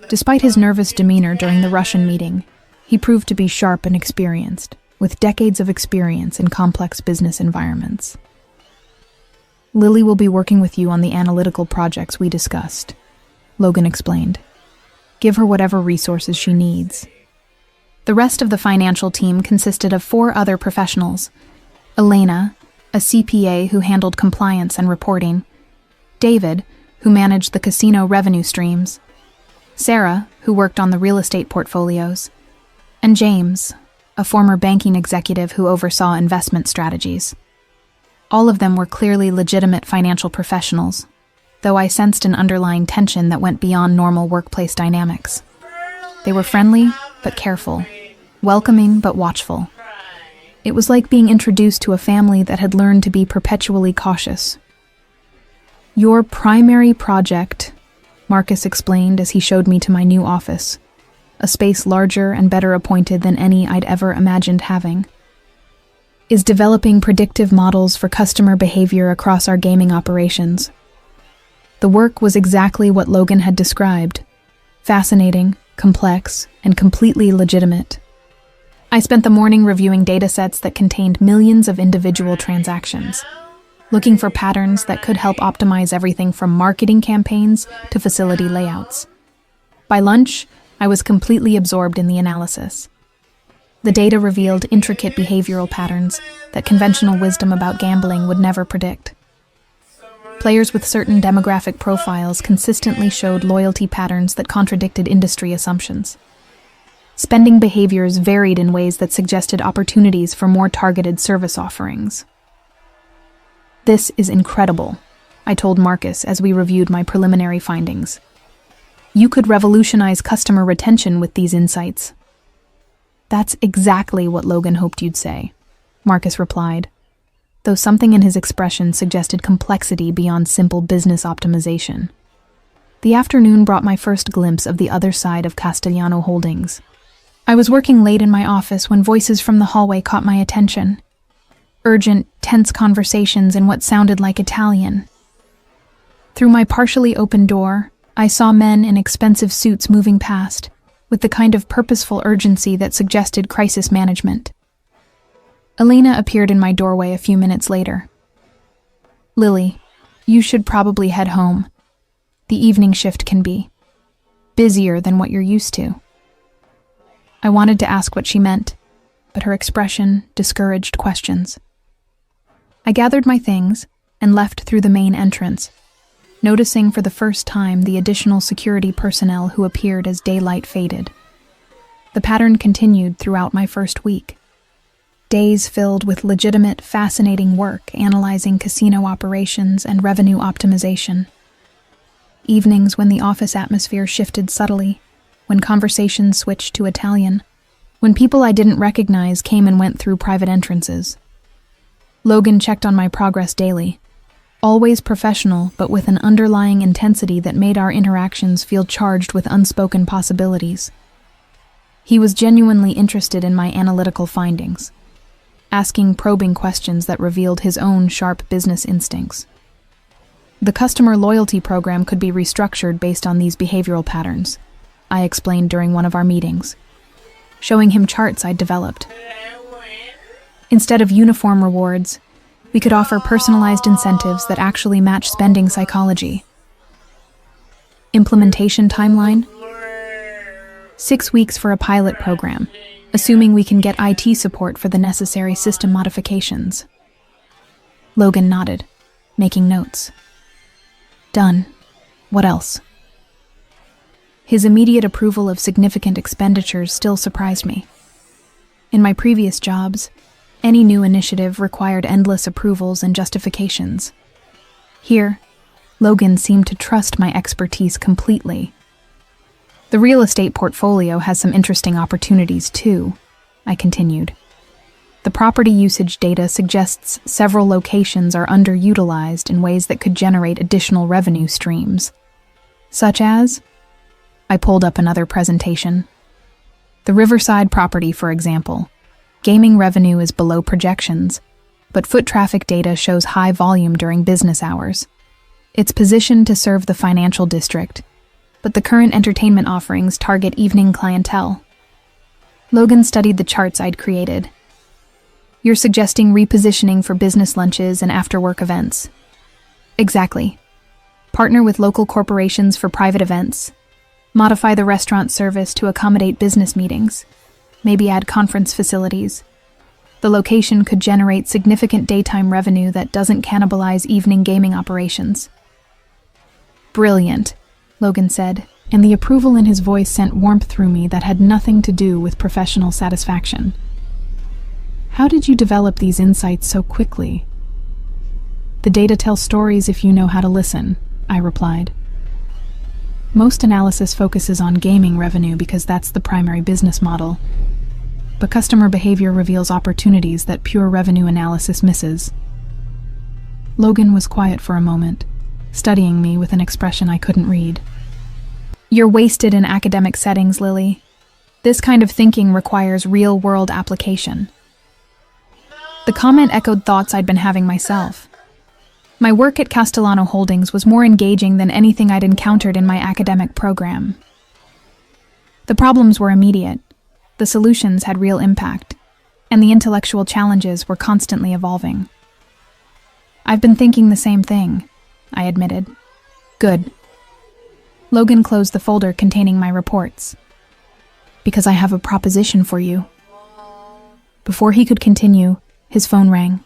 Despite his nervous demeanor during the Russian meeting, he proved to be sharp and experienced, with decades of experience in complex business environments. "Lily will be working with you on the analytical projects we discussed," Logan explained. "Give her whatever resources she needs." The rest of the financial team consisted of 4 other professionals: Elena, a CPA who handled compliance and reporting; David, who managed the casino revenue streams; Sarah, who worked on the real estate portfolios; and James, a former banking executive who oversaw investment strategies. All of them were clearly legitimate financial professionals, though I sensed an underlying tension that went beyond normal workplace dynamics. They were friendly but careful, welcoming but watchful. It was like being introduced to a family that had learned to be perpetually cautious. "Your primary project," Marcus explained as he showed me to my new office, a space larger and better appointed than any I'd ever imagined having, "is developing predictive models for customer behavior across our gaming operations." The work was exactly what Logan had described: fascinating, complex, and completely legitimate. I spent the morning reviewing datasets that contained millions of individual transactions, looking for patterns that could help optimize everything from marketing campaigns to facility layouts. By lunch, I was completely absorbed in the analysis. The data revealed intricate behavioral patterns that conventional wisdom about gambling would never predict. Players with certain demographic profiles consistently showed loyalty patterns that contradicted industry assumptions. Spending behaviors varied in ways that suggested opportunities for more targeted service offerings. "This is incredible," I told Marcus as we reviewed my preliminary findings. You could revolutionize customer retention with these insights. That's exactly what Logan hoped you'd say, Marcus replied, though something in his expression suggested complexity beyond simple business optimization. The afternoon brought my first glimpse of the other side of Castellano Holdings. I was working late in my office when voices from the hallway caught my attention. Urgent, tense conversations in what sounded like Italian. Through my partially open door, I saw men in expensive suits moving past, with the kind of purposeful urgency that suggested crisis management. Elena appeared in my doorway a few minutes later. "Lily, you should probably head home. The evening shift can be busier than what you're used to." I wanted to ask what she meant, but her expression discouraged questions. I gathered my things and left through the main entrance, noticing for the first time the additional security personnel who appeared as daylight faded. The pattern continued throughout my first week. Days filled with legitimate, fascinating work analyzing casino operations and revenue optimization. Evenings when the office atmosphere shifted subtly, when conversations switched to Italian, when people I didn't recognize came and went through private entrances. Logan checked on my progress daily, always professional but with an underlying intensity that made our interactions feel charged with unspoken possibilities. He was genuinely interested in my analytical findings, asking probing questions that revealed his own sharp business instincts. The customer loyalty program could be restructured based on these behavioral patterns, I explained during one of our meetings, showing him charts I'd developed. Instead of uniform rewards, we could offer personalized incentives that actually match spending psychology. Implementation timeline? 6 weeks for a pilot program, assuming we can get IT support for the necessary system modifications. Logan nodded, making notes. Done. What else? His immediate approval of significant expenditures still surprised me. In my previous jobs, any new initiative required endless approvals and justifications. Here, Logan seemed to trust my expertise completely. The real estate portfolio has some interesting opportunities too, I continued. The property usage data suggests several locations are underutilized in ways that could generate additional revenue streams. Such as? I pulled up another presentation. The Riverside property, for example. Gaming revenue is below projections, but foot traffic data shows high volume during business hours. It's positioned to serve the financial district, but the current entertainment offerings target evening clientele. Logan studied the charts I'd created. You're suggesting repositioning for business lunches and after-work events. Exactly. Partner with local corporations for private events. Modify the restaurant service to accommodate business meetings. Maybe add conference facilities. The location could generate significant daytime revenue that doesn't cannibalize evening gaming operations. Brilliant, Logan said, and the approval in his voice sent warmth through me that had nothing to do with professional satisfaction. How did you develop these insights so quickly? The data tells stories if you know how to listen, I replied. Most analysis focuses on gaming revenue because that's the primary business model. But customer behavior reveals opportunities that pure revenue analysis misses. Logan was quiet for a moment, studying me with an expression I couldn't read. You're wasted in academic settings, Lily. This kind of thinking requires real-world application. The comment echoed thoughts I'd been having myself. My work at Castellano Holdings was more engaging than anything I'd encountered in my academic program. The problems were immediate, the solutions had real impact, and the intellectual challenges were constantly evolving. I've been thinking the same thing, I admitted. Good. Logan closed the folder containing my reports. Because I have a proposition for you. Before he could continue, his phone rang.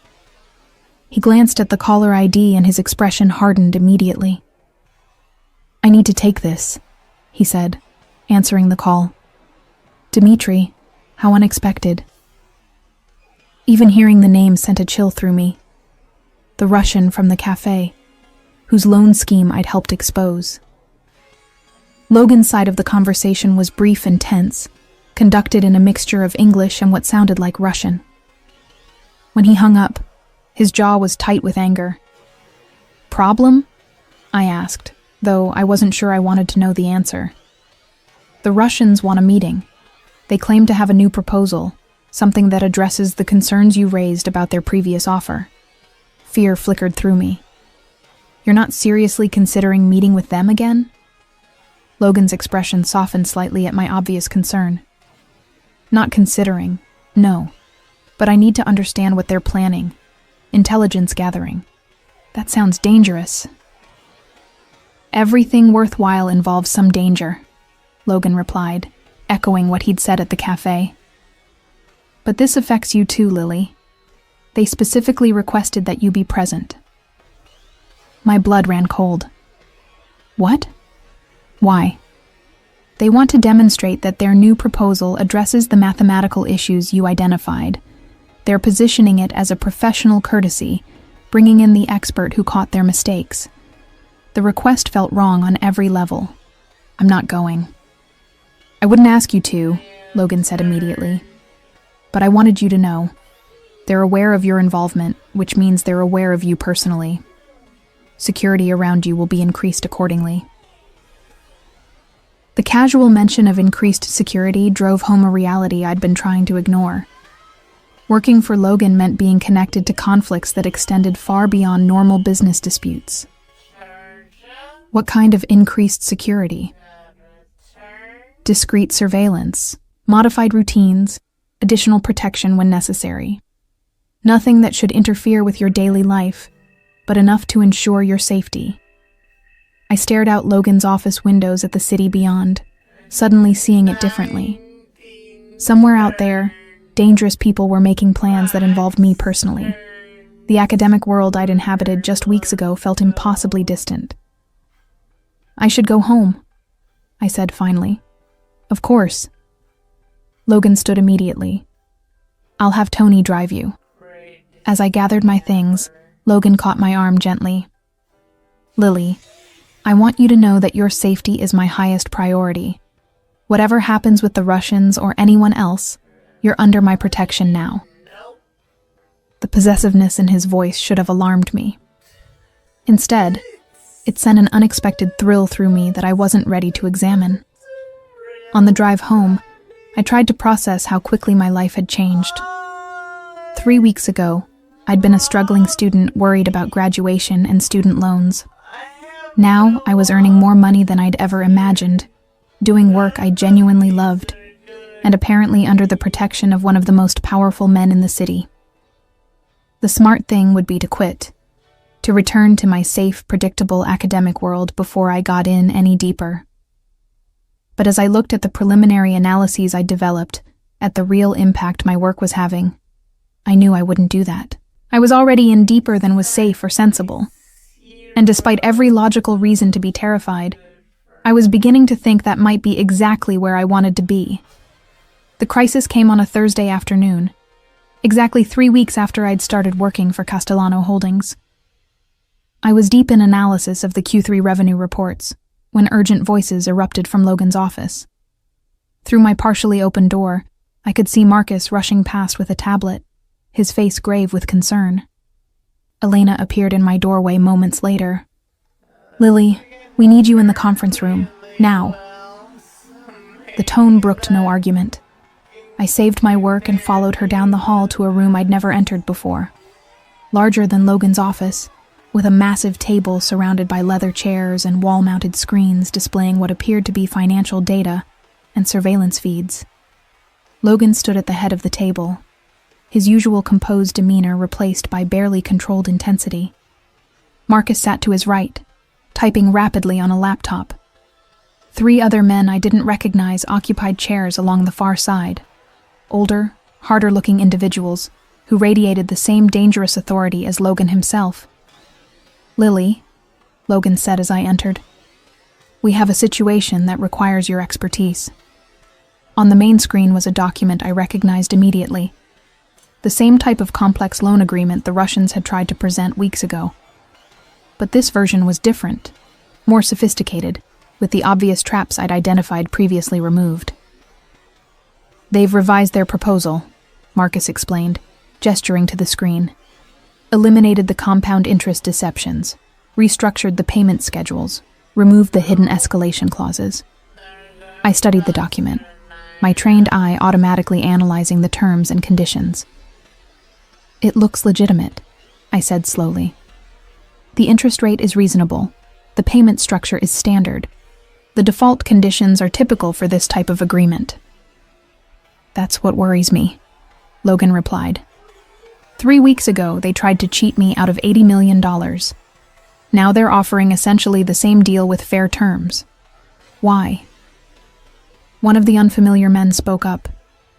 He glanced at the caller ID and his expression hardened immediately. I need to take this, he said, answering the call. Dmitri, how unexpected. Even hearing the name sent a chill through me. The Russian from the cafe, whose loan scheme I'd helped expose. Logan's side of the conversation was brief and tense, conducted in a mixture of English and what sounded like Russian. When he hung up, his jaw was tight with anger. "Problem?" I asked, though I wasn't sure I wanted to know the answer. "The Russians want a meeting. They claim to have a new proposal, something that addresses the concerns you raised about their previous offer." Fear flickered through me. "You're not seriously considering meeting with them again?" Logan's expression softened slightly at my obvious concern. "Not considering, no. But I need to understand what they're planning. Intelligence gathering. That sounds dangerous." "Everything worthwhile involves some danger," Logan replied, echoing what he'd said at the cafe. "But this affects you too, Lily. They specifically requested that you be present." My blood ran cold. "What? Why?" "They want to demonstrate that their new proposal addresses the mathematical issues you identified. They're positioning it as a professional courtesy, bringing in the expert who caught their mistakes. The request felt wrong on every level. I'm not going." "I wouldn't ask you to," Logan said immediately. "But I wanted you to know. They're aware of your involvement, which means they're aware of you personally. Security around you will be increased accordingly." The casual mention of increased security drove home a reality I'd been trying to ignore. Working for Logan meant being connected to conflicts that extended far beyond normal business disputes. What kind of increased security? Discreet surveillance, modified routines, additional protection when necessary. Nothing that should interfere with your daily life, but enough to ensure your safety. I stared out Logan's office windows at the city beyond, suddenly seeing it differently. Somewhere out there, dangerous people were making plans that involved me personally. The academic world I'd inhabited just weeks ago felt impossibly distant. "I should go home," I said finally. "Of course." Logan stood immediately. "I'll have Tony drive you." As I gathered my things, Logan caught my arm gently. "Lily, I want you to know that your safety is my highest priority. Whatever happens with the Russians or anyone else, you're under my protection now." The possessiveness in his voice should have alarmed me. Instead, it sent an unexpected thrill through me that I wasn't ready to examine. On the drive home, I tried to process how quickly my life had changed. 3 weeks ago, I'd been a struggling student worried about graduation and student loans. Now I was earning more money than I'd ever imagined, doing work I genuinely loved, and apparently under the protection of one of the most powerful men in the city. The smart thing would be to quit, to return to my safe, predictable academic world before I got in any deeper. But as I looked at the preliminary analyses I'd developed, at the real impact my work was having, I knew I wouldn't do that. I was already in deeper than was safe or sensible. And despite every logical reason to be terrified, I was beginning to think that might be exactly where I wanted to be. The crisis came on a Thursday afternoon, exactly 3 weeks after I'd started working for Castellano Holdings. I was deep in analysis of the Q3 revenue reports when urgent voices erupted from Logan's office. Through my partially open door, I could see Marcus rushing past with a tablet, his face grave with concern. Elena appeared in my doorway moments later. "Lily, we need you in the conference room, now." The tone brooked no argument. I saved my work and followed her down the hall to a room I'd never entered before. Larger than Logan's office, with a massive table surrounded by leather chairs and wall-mounted screens displaying what appeared to be financial data and surveillance feeds. Logan stood at the head of the table, his usual composed demeanor replaced by barely controlled intensity. Marcus sat to his right, typing rapidly on a laptop. 3 other men I didn't recognize occupied chairs along the far side. Older, harder-looking individuals who radiated the same dangerous authority as Logan himself. "Lily," Logan said as I entered, "we have a situation that requires your expertise." On the main screen was a document I recognized immediately. The same type of complex loan agreement the Russians had tried to present weeks ago. But this version was different, more sophisticated, with the obvious traps I'd identified previously removed. "They've revised their proposal," Marcus explained, gesturing to the screen. "Eliminated the compound interest deceptions, restructured the payment schedules, removed the hidden escalation clauses." I studied the document, my trained eye automatically analyzing the terms and conditions. "It looks legitimate," I said slowly. "The interest rate is reasonable. The payment structure is standard. The default conditions are typical for this type of agreement." "That's what worries me," Logan replied. 3 weeks ago, they tried to cheat me out of $80 million. Now they're offering essentially the same deal with fair terms. Why? One of the unfamiliar men spoke up,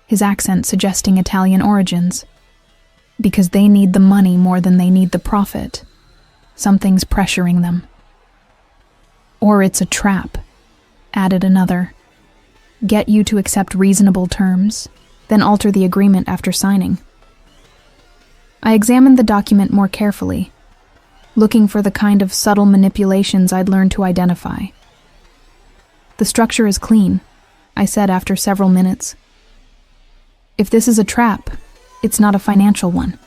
his accent suggesting Italian origins. "Because they need the money more than they need the profit. Something's pressuring them." "Or it's a trap," added another. "Get you to accept reasonable terms, then alter the agreement after signing." I examined the document more carefully, looking for the kind of subtle manipulations I'd learned to identify. "The structure is clean," I said after several minutes. "If this is a trap, it's not a financial one."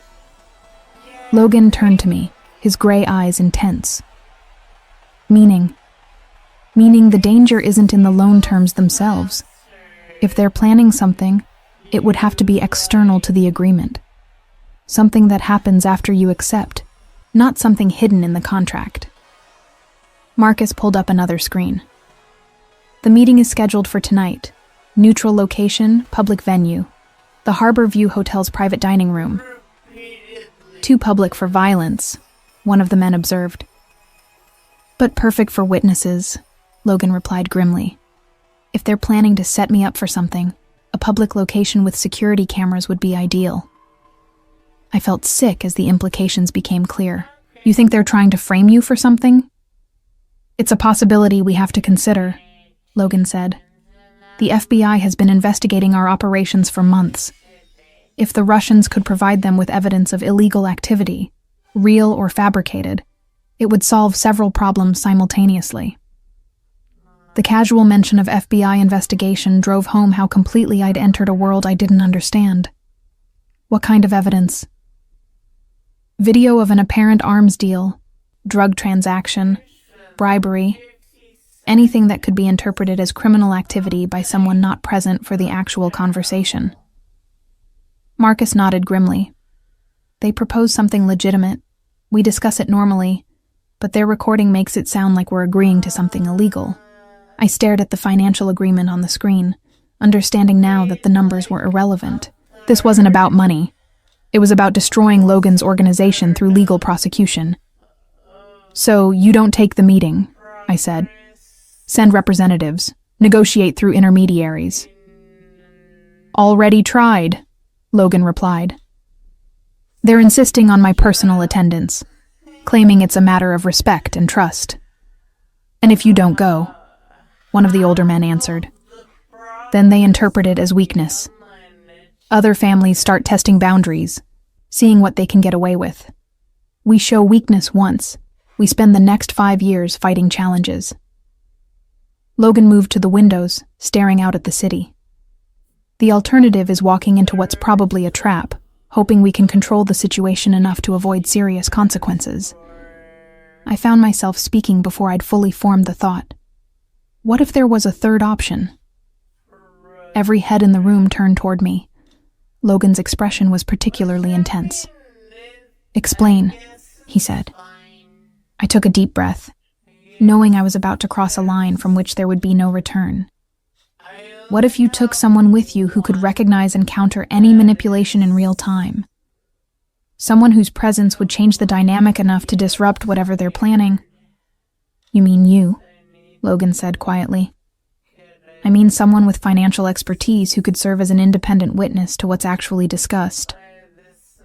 Logan turned to me, his gray eyes intense. Meaning the danger isn't in the loan terms themselves. If they're planning something, it would have to be external to the agreement. Something that happens after you accept, not something hidden in the contract. Marcus pulled up another screen. "The meeting is scheduled for tonight. Neutral location, public venue. The Harbor View Hotel's private dining room." "Too public for violence," one of the men observed. "But perfect for witnesses," Logan replied grimly. "If they're planning to set me up for something, a public location with security cameras would be ideal." I felt sick as the implications became clear. "You think they're trying to frame you for something?" "It's a possibility we have to consider," Logan said. "The FBI has been investigating our operations for months. If the Russians could provide them with evidence of illegal activity, real or fabricated, it would solve several problems simultaneously." The casual mention of FBI investigation drove home how completely I'd entered a world I didn't understand. "What kind of evidence?" "Video of an apparent arms deal, drug transaction, bribery, anything that could be interpreted as criminal activity by someone not present for the actual conversation." Marcus nodded grimly. "They propose something legitimate. We discuss it normally, but their recording makes it sound like we're agreeing to something illegal." I stared at the financial agreement on the screen, understanding now that the numbers were irrelevant. This wasn't about money. It was about destroying Logan's organization through legal prosecution. "So you don't take the meeting," I said. "Send representatives. Negotiate through intermediaries." "Already tried," Logan replied. "They're insisting on my personal attendance, claiming it's a matter of respect and trust." "And if you don't go," one of the older men answered, "then they interpret it as weakness. Other families start testing boundaries, seeing what they can get away with. We show weakness once, we spend the next 5 years fighting challenges." Logan moved to the windows, staring out at the city. "The alternative is walking into what's probably a trap, hoping we can control the situation enough to avoid serious consequences." I found myself speaking before I'd fully formed the thought. What if there was a third option? Every head in the room turned toward me. Logan's expression was particularly intense. "Explain," he said. I took a deep breath, knowing I was about to cross a line from which there would be no return. What if you took someone with you who could recognize and counter any manipulation in real time? Someone whose presence would change the dynamic enough to disrupt whatever they're planning. "You mean you?" Logan said quietly. "I mean someone with financial expertise who could serve as an independent witness to what's actually discussed.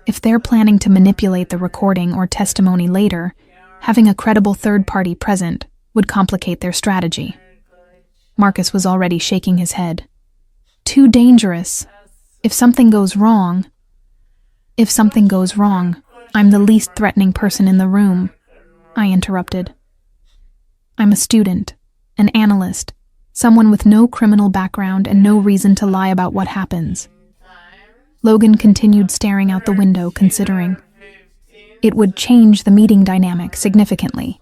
If they're planning to manipulate the recording or testimony later, having a credible third party present would complicate their strategy." Marcus was already shaking his head. "Too dangerous. If something goes wrong, I'm the least threatening person in the room," I interrupted. "I'm a student," an analyst, someone with no criminal background and no reason to lie about what happens. Logan continued staring out the window, considering. It would change the meeting dynamic significantly.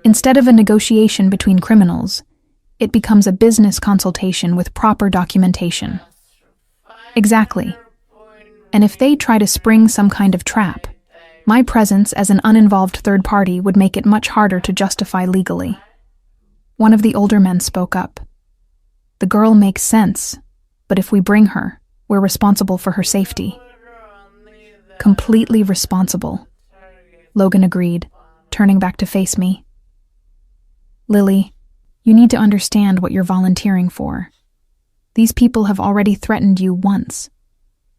Instead of a negotiation between criminals, it becomes a business consultation with proper documentation. Exactly. And if they try to spring some kind of trap, my presence as an uninvolved third party would make it much harder to justify legally. One of the older men spoke up. The girl makes sense, but if we bring her, we're responsible for her safety. Completely responsible, Logan agreed, turning back to face me. Lily, you need to understand what you're volunteering for. These people have already threatened you once.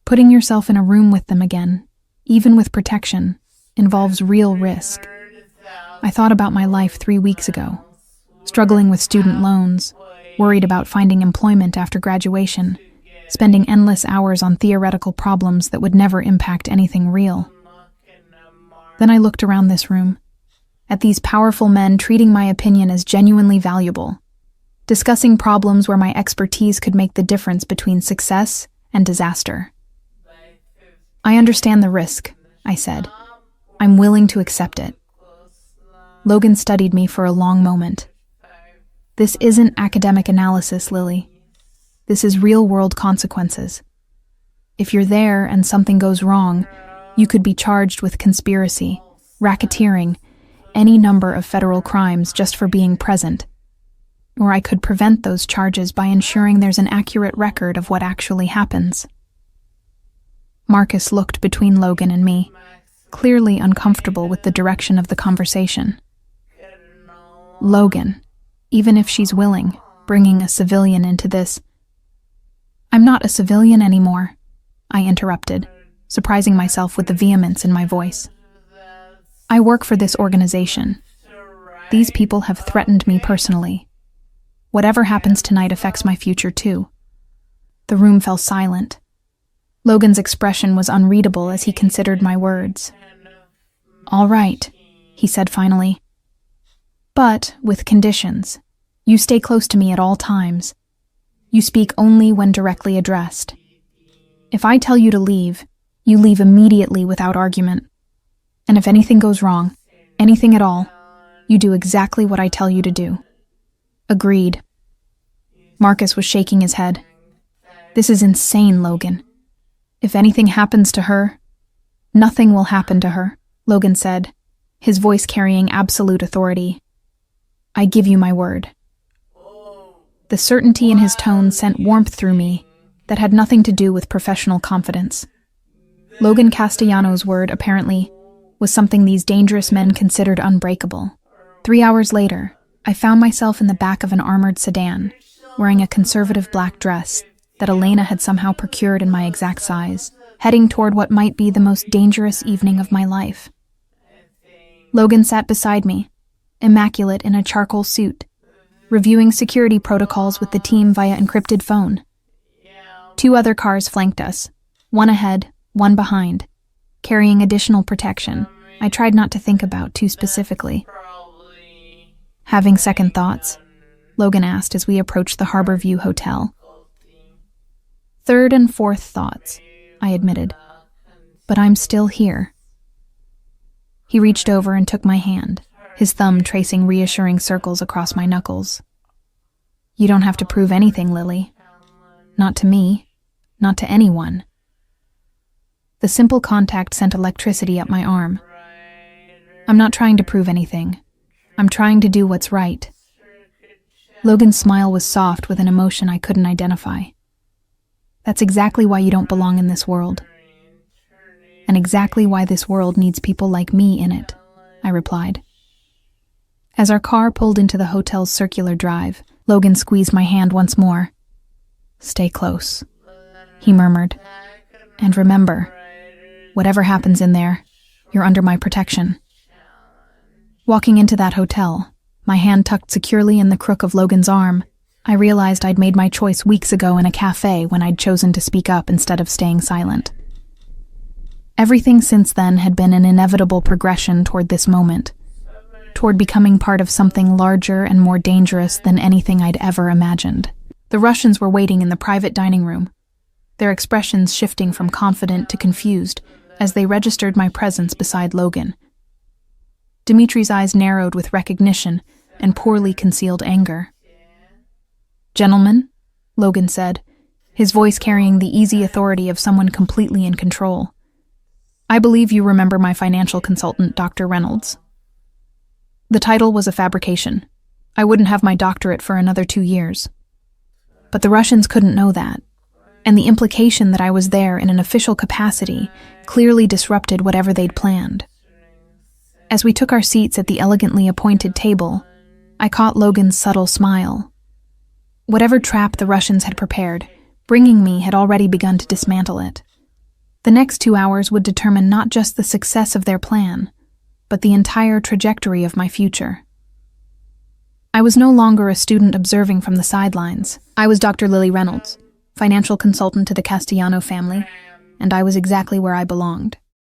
Putting yourself in a room with them again, even with protection, involves real risk. I thought about my life 3 weeks ago, struggling with student loans, worried about finding employment after graduation, spending endless hours on theoretical problems that would never impact anything real. Then I looked around this room, at these powerful men treating my opinion as genuinely valuable, discussing problems where my expertise could make the difference between success and disaster. I understand the risk, I said. I'm willing to accept it. Logan studied me for a long moment. This isn't academic analysis, Lily. This is real-world consequences. If you're there and something goes wrong, you could be charged with conspiracy, racketeering, any number of federal crimes just for being present. Or I could prevent those charges by ensuring there's an accurate record of what actually happens. Marcus looked between Logan and me, clearly uncomfortable with the direction of the conversation. Logan, even if she's willing, bringing a civilian into this. I'm not a civilian anymore, I interrupted, surprising myself with the vehemence in my voice. I work for this organization. These people have threatened me personally. Whatever happens tonight affects my future too. The room fell silent. Logan's expression was unreadable as he considered my words. All right, he said finally. But with conditions. You stay close to me at all times. You speak only when directly addressed. If I tell you to leave, you leave immediately without argument. And if anything goes wrong, anything at all, you do exactly what I tell you to do. Agreed. Marcus was shaking his head. This is insane, Logan. If anything happens to her, nothing will happen to her, Logan said, his voice carrying absolute authority. I give you my word. The certainty in his tone sent warmth through me that had nothing to do with professional confidence. Logan Castellanos' word, apparently, was something these dangerous men considered unbreakable. 3 hours later, I found myself in the back of an armored sedan, wearing a conservative black dress that Elena had somehow procured in my exact size, heading toward what might be the most dangerous evening of my life. Logan sat beside me, immaculate in a charcoal suit, reviewing security protocols with the team via encrypted phone. 2 other cars flanked us, one ahead, one behind, carrying additional protection I tried not to think about too specifically. Having second thoughts? Logan asked as we approached the Harborview Hotel. Third and fourth thoughts, I admitted. But I'm still here. He reached over and took my hand, his thumb tracing reassuring circles across my knuckles. You don't have to prove anything, Lily. Not to me, not to anyone. The simple contact sent electricity up my arm. I'm not trying to prove anything. I'm trying to do what's right. Logan's smile was soft with an emotion I couldn't identify. That's exactly why you don't belong in this world. And exactly why this world needs people like me in it, I replied. As our car pulled into the hotel's circular drive, Logan squeezed my hand once more. Stay close, he murmured. And remember, whatever happens in there, you're under my protection. Walking into that hotel, my hand tucked securely in the crook of Logan's arm, I realized I'd made my choice weeks ago in a cafe when I'd chosen to speak up instead of staying silent. Everything since then had been an inevitable progression toward this moment. toward becoming part of something larger and more dangerous than anything I'd ever imagined. The Russians were waiting in the private dining room, their expressions shifting from confident to confused as they registered my presence beside Logan. Dimitri's eyes narrowed with recognition and poorly concealed anger. "Gentlemen," Logan said, his voice carrying the easy authority of someone completely in control. "I believe you remember my financial consultant, Dr. Reynolds." The title was a fabrication. I wouldn't have my doctorate for another 2 years. But the Russians couldn't know that, and the implication that I was there in an official capacity clearly disrupted whatever they'd planned. As we took our seats at the elegantly appointed table, I caught Logan's subtle smile. Whatever trap the Russians had prepared, bringing me had already begun to dismantle it. The next 2 hours would determine not just the success of their plan, but the entire trajectory of my future. I was no longer a student observing from the sidelines. I was Dr. Lily Reynolds, financial consultant to the Castellano family, and I was exactly where I belonged.